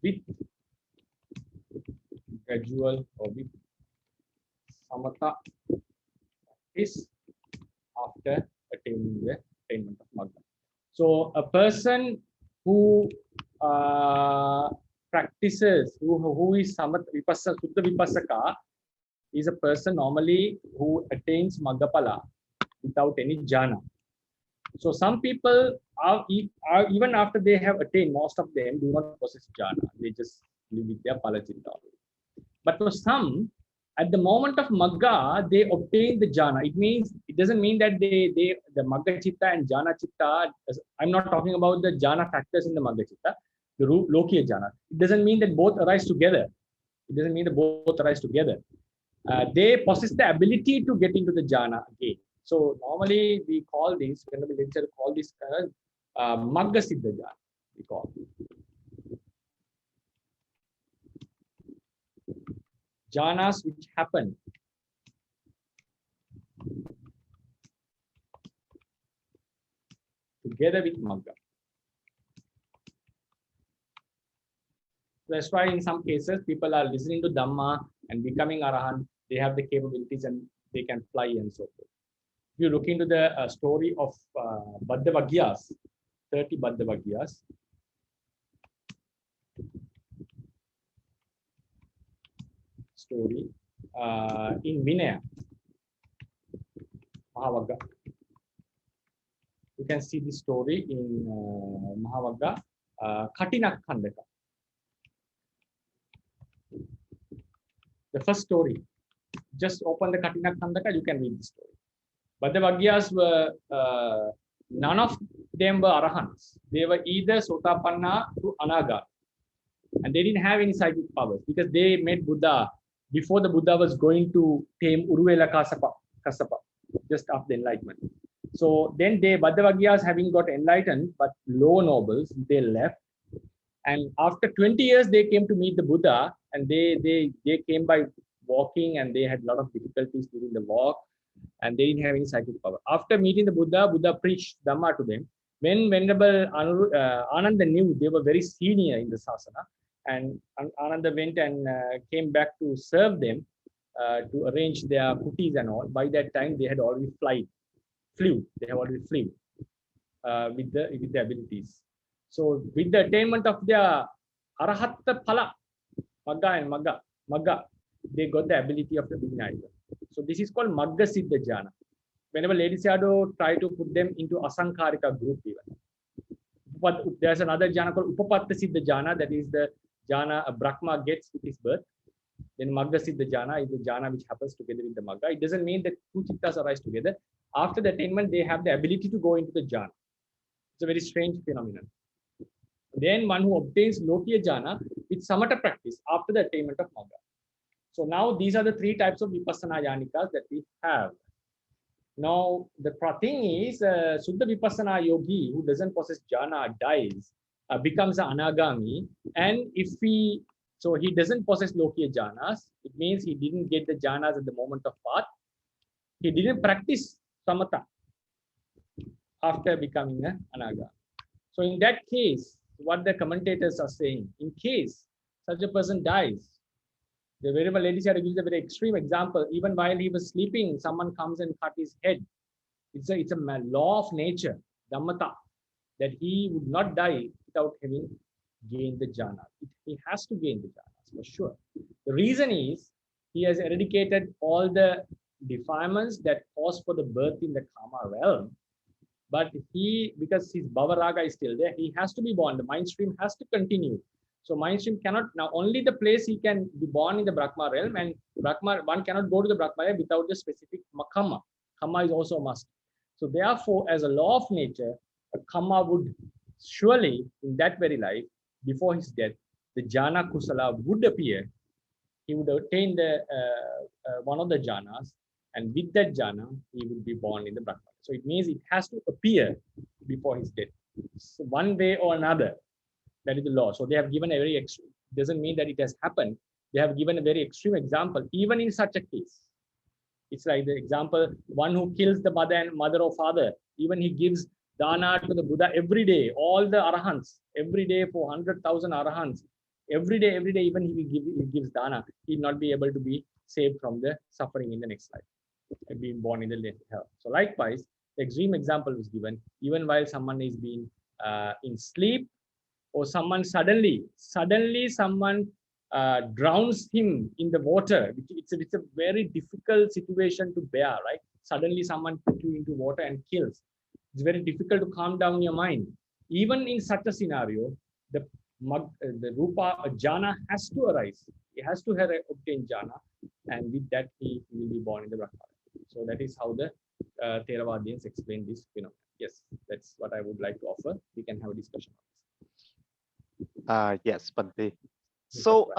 with gradual or with samatha practice after attaining the attainment of Magga. So a person who practices, who is Samatha Vipassana, Suddha Vipassaka, is a person normally who attains Maggapala without any jhana. So some people are even after they have attained, most of them do not possess jhana. They just live with their palachitta. But for some, at the moment of Magga, they obtain the jhana. It doesn't mean that the Magga chitta and jhana chitta. I'm not talking about the jhana factors in the Magga chitta, the Lokiya jhana. It doesn't mean that both arise together. They possess the ability to get into the jhana again. So normally we call this, when we lecture, call this Magga Siddha jhana. We call jhanas which happen together with Magga. That's why in some cases people are listening to Dhamma and becoming Arahant. They have the capabilities and they can fly and so forth. If you look into the story of Baddhavagyas, 30 Baddhavagyas, story in Vinaya, Mahavagga. You can see this story in Mahavagga, Katinakhandaka. the first story. Just open the Katina Khandaka, you can read the story. But the Vagyas were, none of them were Arahants. They were either Sotapanna to Anaga. And they didn't have any psychic powers because they met Buddha before the Buddha was going to tame Uruvela Kassapa, just after the enlightenment. So then they, Bhaddavagyas having got enlightened, but low nobles, they left. And after 20 years, they came to meet the Buddha, and they came by walking, and they had a lot of difficulties during the walk, and they didn't have any psychic power. After meeting the Buddha, Buddha preached Dhamma to them. When Venerable Ananda knew they were very senior in the sasana, and Ananda went and came back to serve them, to arrange their kutis and all. By that time, they had already flew. They have already flew with the abilities. So with the attainment of their Arahatta Phala, Magga, they got the ability of the Vijnana. So this is called Magga Siddha Jhana. Whenever Lady Sayadaw try to put them into Asankarika group even. But there's another jhana called Upapatta Siddha Jhana, that is the jhana a Brahma gets with his birth. Then Magga Siddha Jhana is the jhana which happens together with the Magga. It doesn't mean that two chittas arise together. After the attainment, they have the ability to go into the jhana. It's a very strange phenomenon. Then one who obtains Lokiya Jhana with Samatha practice after the attainment of Magga. So now these are the three types of Vipassana Yanikas that we have. Now the thing is, Suddha Vipassana Yogi who doesn't possess Jhana dies, becomes an Anagami, and so he doesn't possess Lokiya Jhanas, it means he didn't get the Jhanas at the moment of path. He didn't practice Samatha after becoming an Anagami. So in that case, what the commentators are saying, in case such a person dies, the Venerable Lady Sayadaw gives a very extreme example. Even while he was sleeping, someone comes and cut his head. It's a law of nature, Dhammata, that he would not die without having gained the jhana. He has to gain the jhanas for sure. The reason is he has eradicated all the defilements that cause for the birth in the Kama realm. But because his Bhava Raga is still there, he has to be born. The mind stream has to continue. So mind stream cannot, now only the place he can be born in the Brahma realm, and one cannot go to the Brahma realm without the specific Kamma. Kamma is also a must. So therefore, as a law of nature, a Kamma would surely, in that very life, before his death, the Jhana Kusala would appear. He would attain the one of the jhanas, and with that jhana, he would be born in the Brahma. So it means it has to appear before his death. So one way or another, that is the law. So they have given a very extreme, doesn't mean that it has happened. They have given a very extreme example, even in such a case. It's like the example, one who kills the mother or father, even he gives dana to the Buddha every day, all the arahants, every day for 100,000 arahants, every day, even he gives dana, he will not be able to be saved from the suffering in the next life, and being born in the later hell. So likewise, the extreme example was given, even while someone is being in sleep, or someone suddenly someone drowns him in the water. It's a very difficult situation to bear, right? Suddenly someone puts you into water and kills. It's very difficult to calm down your mind. Even in such a scenario, the rupa jhana has to arise. He has to have obtained jhana, and with that he will be born in the Brahma. So that is how the Theravadians explain this phenomenon. Yes, that's what I would like to offer. We can have a discussion on this. Yes, Bhante. So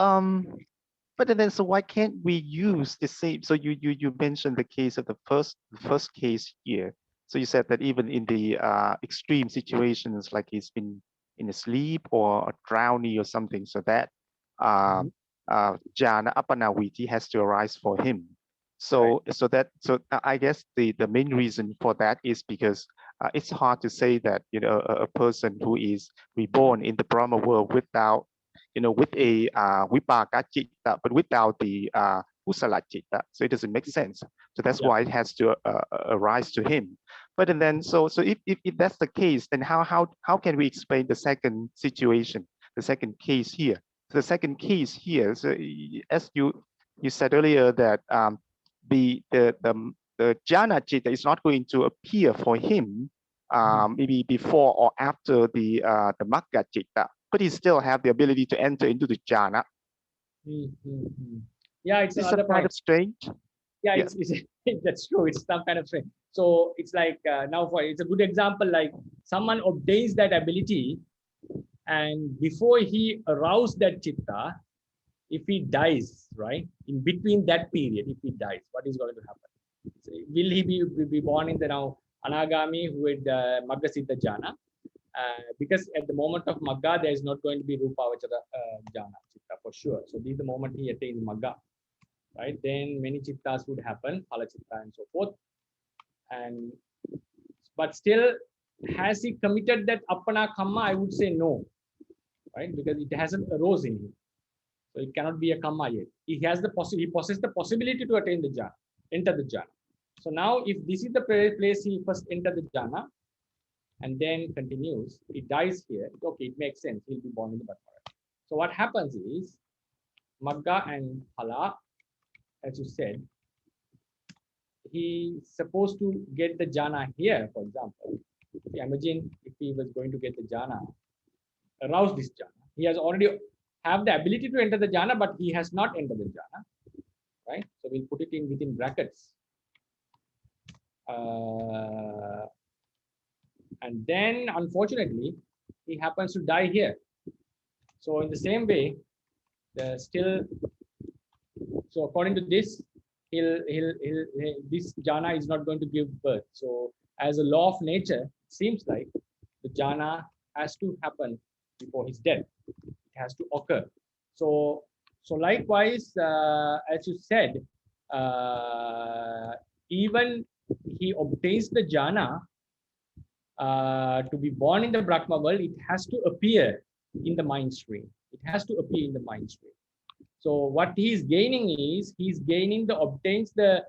but then so why can't we use the same? So you mentioned the case of the first case here. So you said that even in the extreme situations, like he's been in a sleep or a drowning or something, so that jhana apanaviti has to arise for him. So right. so I guess the main reason for that is because it's hard to say that a person who is reborn in the Brahma world without with a vipaka citta, but without the kusala citta, so it doesn't make sense. So that's why it has to arise to him. But and then so if that's the case, then how can we explain the second situation, the second case here? So the second case here, so as you said earlier that the jhana citta is not going to appear for him maybe before or after the magga citta, but he still have the ability to enter into the jhana. Yeah, it's It's another a kind point. of strange. Yeah, Yeah. it's that's true. It's some kind of thing. So it's like now for it's a good example. Like someone obtains that ability, and before he aroused that chitta, if he dies, right, in between that period, if he dies, what is going to happen? So will he be born in the now Anagami who would Magga Siddha Jhana? Because at the moment of Magga, there is not going to be Rupavachara Jhana Chitta for sure. So this is the moment he attains Magga, right? Then many Chittas would happen, Phala Chitta and so forth. And but still, has he committed that Appana Kamma? I would say no, right? Because it hasn't arose in him. So it cannot be a kamma yet. He has the he possesses the possibility to attain the jhana, enter the jhana. So now, if this is the place he first entered the jhana, and then continues, he dies here. Okay, it makes sense. He'll be born in the Maggavihāri. So what happens is, Magga and Phala, as you said, he's supposed to get the jhana here, for example. Imagine if he was going to get the jhana, arouse this jhana. He has already have the ability to enter the jhana, but he has not entered the jhana, right? So we'll put it in within brackets. And then, unfortunately, he happens to die here. So in the same way, so according to this, this jhana is not going to give birth. So as a law of nature, it seems like the jhana has to happen before his death. It has to occur. So likewise, as you said, even he obtains the jhana to be born in the Brahma world, it has to appear in the mind stream. It has to appear in the mind stream. So what he is gaining is he's gaining the obtains the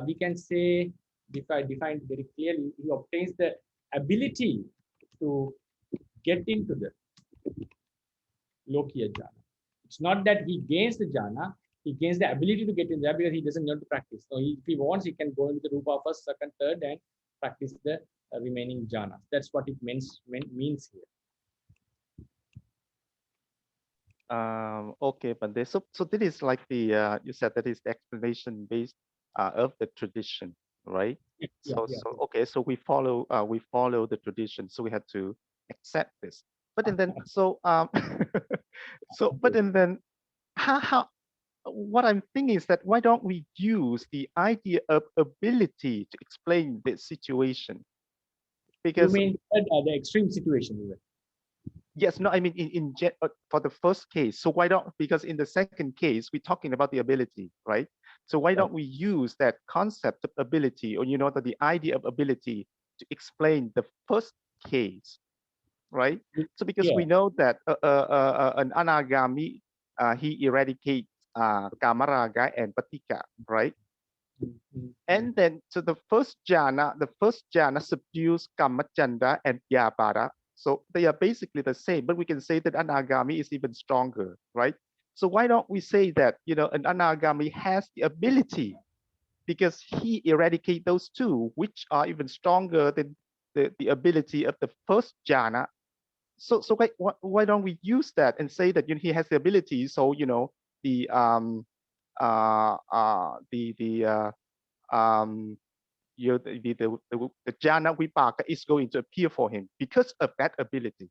we can say, if I define very clearly, he obtains the ability to get into the Lokiya jhana. It's not that he gains the jhana, he gains the ability to get in there because he doesn't need to practice. So if he wants, he can go into the Rupa first, second, third, and practice the remaining jhanas. That's what it means here. Okay, Bhante. So this is like the you said that is the explanation based of the tradition, right? Yeah. Okay, so we follow the tradition, so we have to accept this. But then then how what I'm thinking is that why don't we use the idea of ability to explain the situation? You Because mean the extreme situation even? yes, no, I mean for the first case. So why don't, because in the second case we're talking about the ability, right? So why don't we use that concept of ability, or the idea of ability to explain the first case, right? So because we know that an anagami he eradicates kamaraga and patika, right? And then so the first jhana subdues kamachanda and vyapara. So they are basically the same, but we can say that anagami is even stronger, right? So why don't we say that an anagami has the ability, because he eradicates those two, which are even stronger than the ability of the first jhana. So why don't we use that and say that he has the ability? So the the jhana vipaka is going to appear for him because of that ability.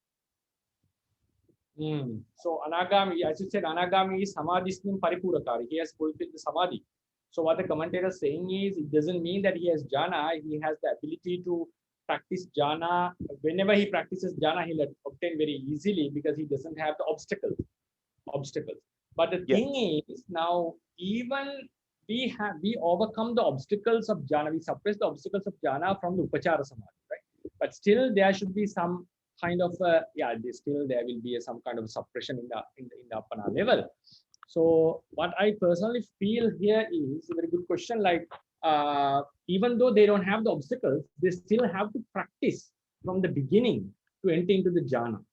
So anagami, as you said, anagami is samadhisnim paripurakari. He has fulfilled the samadhi. So what the commentator is saying is, it doesn't mean that he has jhana. He has the ability to practice jhana. Whenever he practices jhana, he'll obtain very easily because he doesn't have the obstacles. But the thing is, now even we overcome the obstacles of jhana. We suppress the obstacles of jhana from the upachara samadhi, right? But still, there should be some kind of there will be some kind of suppression in the appana level. So what I personally feel here is a very good question. Like even though they don't have the obstacles, they still have to practice from the beginning to enter into the jhana.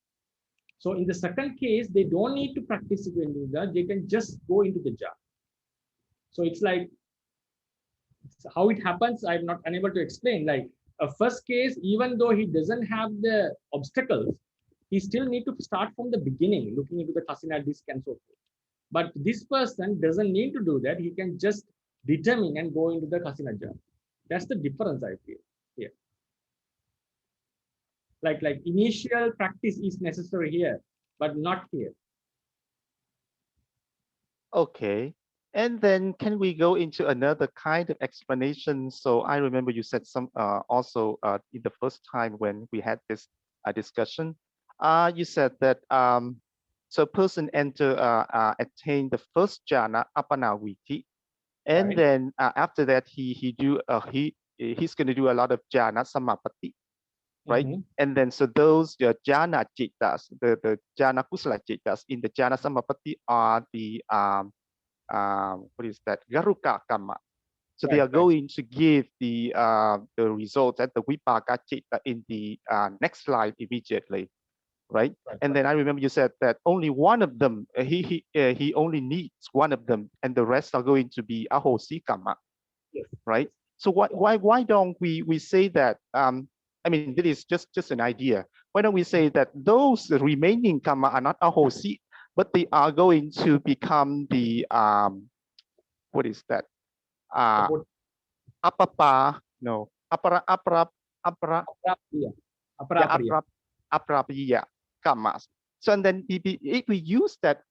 So in the second case, they don't need to practice to enter the jhana. They can just go into the jhana. So it's like how it happens. I'm not unable to explain. Like a first case, even though he doesn't have the obstacles, he still need to start from the beginning, looking into the kasina disc and so forth. But this person doesn't need to do that. He can just determine and go into the Kasinaja. That's the difference I feel here. Like initial practice is necessary here, but not here. Okay. And then can we go into another kind of explanation? So I remember you said some also in the first time when we had this discussion, you said that so person attain the first jhana apanaviti, and Right. then after that he's going to do a lot of jhana samapatti, right? Mm-hmm. And then so those jhana citas, the jhana kusala citas in the jhana samapatti are the what is that? Garuka Kamma. So they Right. are going to give the results at the Vipaka Chitta in the next slide immediately, right? Right. And then I remember you said that only one of them, he only needs one of them, and the rest are going to be Ahosi Kamma, Yes. right? So why don't we say that? I mean, this is just an idea. Why don't we say that those remaining Kamma are not Ahosi, but they are going to become the what is that? Apapa, no, apara, Aprapriya. yeah, Aprapriya. aprapiya kammas. So and then if we use that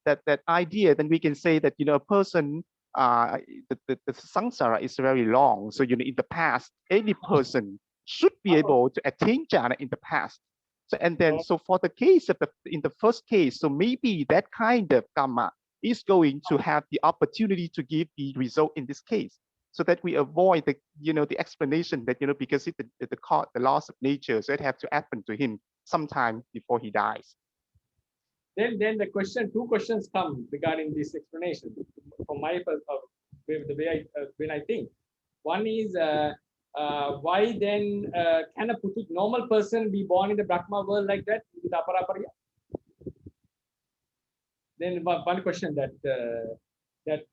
idea, then we can say that a person, the samsara is very long. So in the past, any person should be able to attain jhana in the past. So and then so for the case of in the first case, so maybe that kind of karma is going to have the opportunity to give the result in this case, so that we avoid the the explanation that because it the loss of nature, so it have to happen to him sometime before he dies. Then the two questions come regarding this explanation from my the way when I think. One is why then can a normal person be born in the Brahma world like that with aparaparya? Then one question that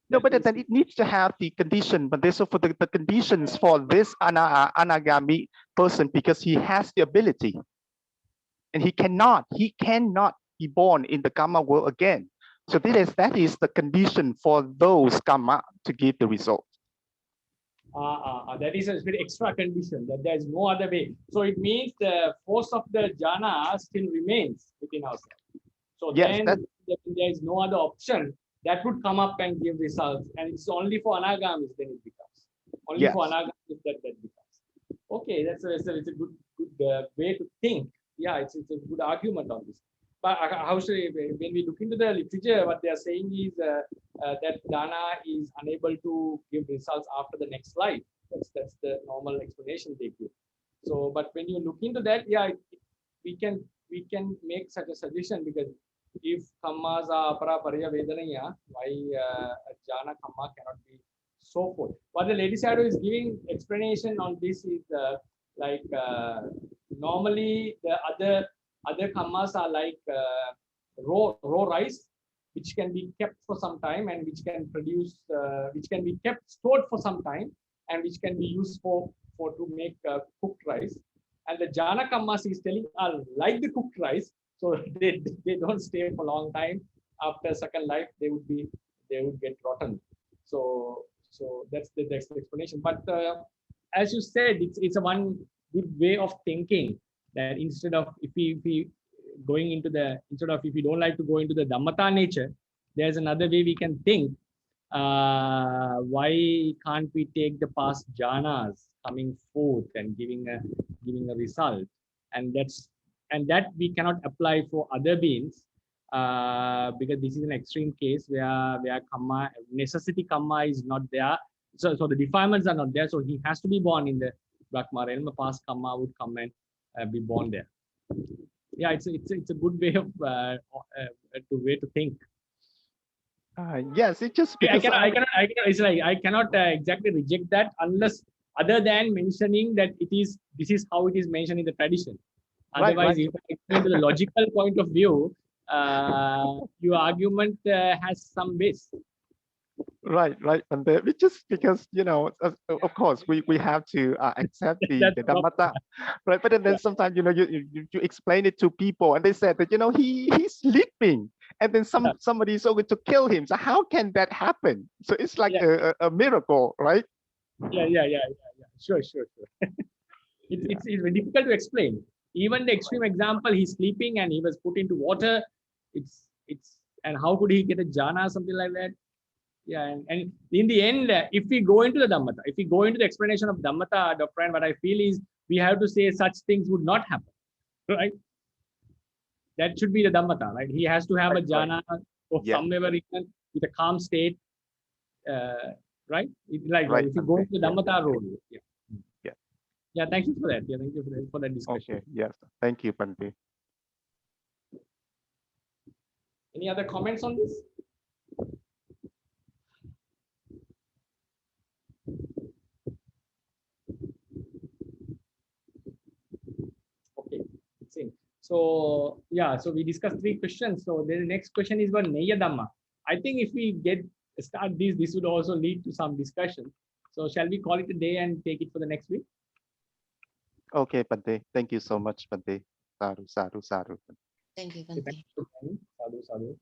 no, but then it needs to have the condition, but this for the conditions for this anagami person, because he has the ability, and he cannot be born in the karma world again. So that is the condition for those karma to give the result. That is a very extra condition, that there is no other way. So it means the force of the jhana still remains within ourselves. So yes, then there is no other option that would come up and give results, and it's only for anagamis then it becomes. Only for anagamis that becomes. Okay, that's a good way to think. Yeah, it's a good argument on this. But how should when we look into the literature, what they are saying is that dana is unable to give results after the next life. That's the normal explanation they give. So, but when you look into that, yeah, we can make such a suggestion, because if kammas are aparaparya vedanaya, why jhana kamma cannot be so forth. What the Lady Shadow is giving explanation on this is normally the other kammas are like raw rice, which can be kept for some time and which can produce, which can be kept stored for some time and which can be used for to make cooked rice. And the jhana kammas is telling are like the cooked rice, so they don't stay for a long time. After second life, they would get rotten. So that's the explanation. But as you said, it's a one good way of thinking, that instead of if we going into the, instead of if you don't like to go into the dhammata nature, there's another way we can think. Why can't we take the past jhanas coming forth and giving a result, and that we cannot apply for other beings, because this is an extreme case where kamma, necessity kamma is not there, so the defilements are not there, so he has to be born in the Brahma realm. Past kamma would come and be born there. Yeah, it's a good way of way to think. Yes, it just because I cannot. It's like I cannot exactly reject that unless other than mentioning that this is how it is mentioned in the tradition. Otherwise, if I explain to the logical point of view, your argument has some base. Right, Bhante. Which is because of course we have to accept the dhammata, right? But then sometimes you explain it to people and they said that he's sleeping and then somebody is going to kill him. So how can that happen? So it's like a miracle, right? Yeah. Sure. It's very difficult to explain. Even the extreme example, he's sleeping and he was put into water. It's and how could he get a jhana, something like that? Yeah, and in the end, if we go into the Dhammata, if we go into the explanation of Dhammata doctrine, what I feel is we have to say such things would not happen, right? That should be the Dhammata, right? He has to have a jhana of somewhere reason with a calm state, right? If you go into the Dhammata role, yeah. Thank you for that. Yeah, thank you for that discussion. Okay. Yes. Thank you, Bhante. Any other comments on this? Okay. So yeah, so we discussed 3 questions. So the next question is about Neya Dhamma. I think if we start this would also lead to some discussion. So shall we call it a day and take it for the next week? Okay, Bhante. Thank you so much, Bhante. Sadhu. Thank you, Bhante. Sadhu.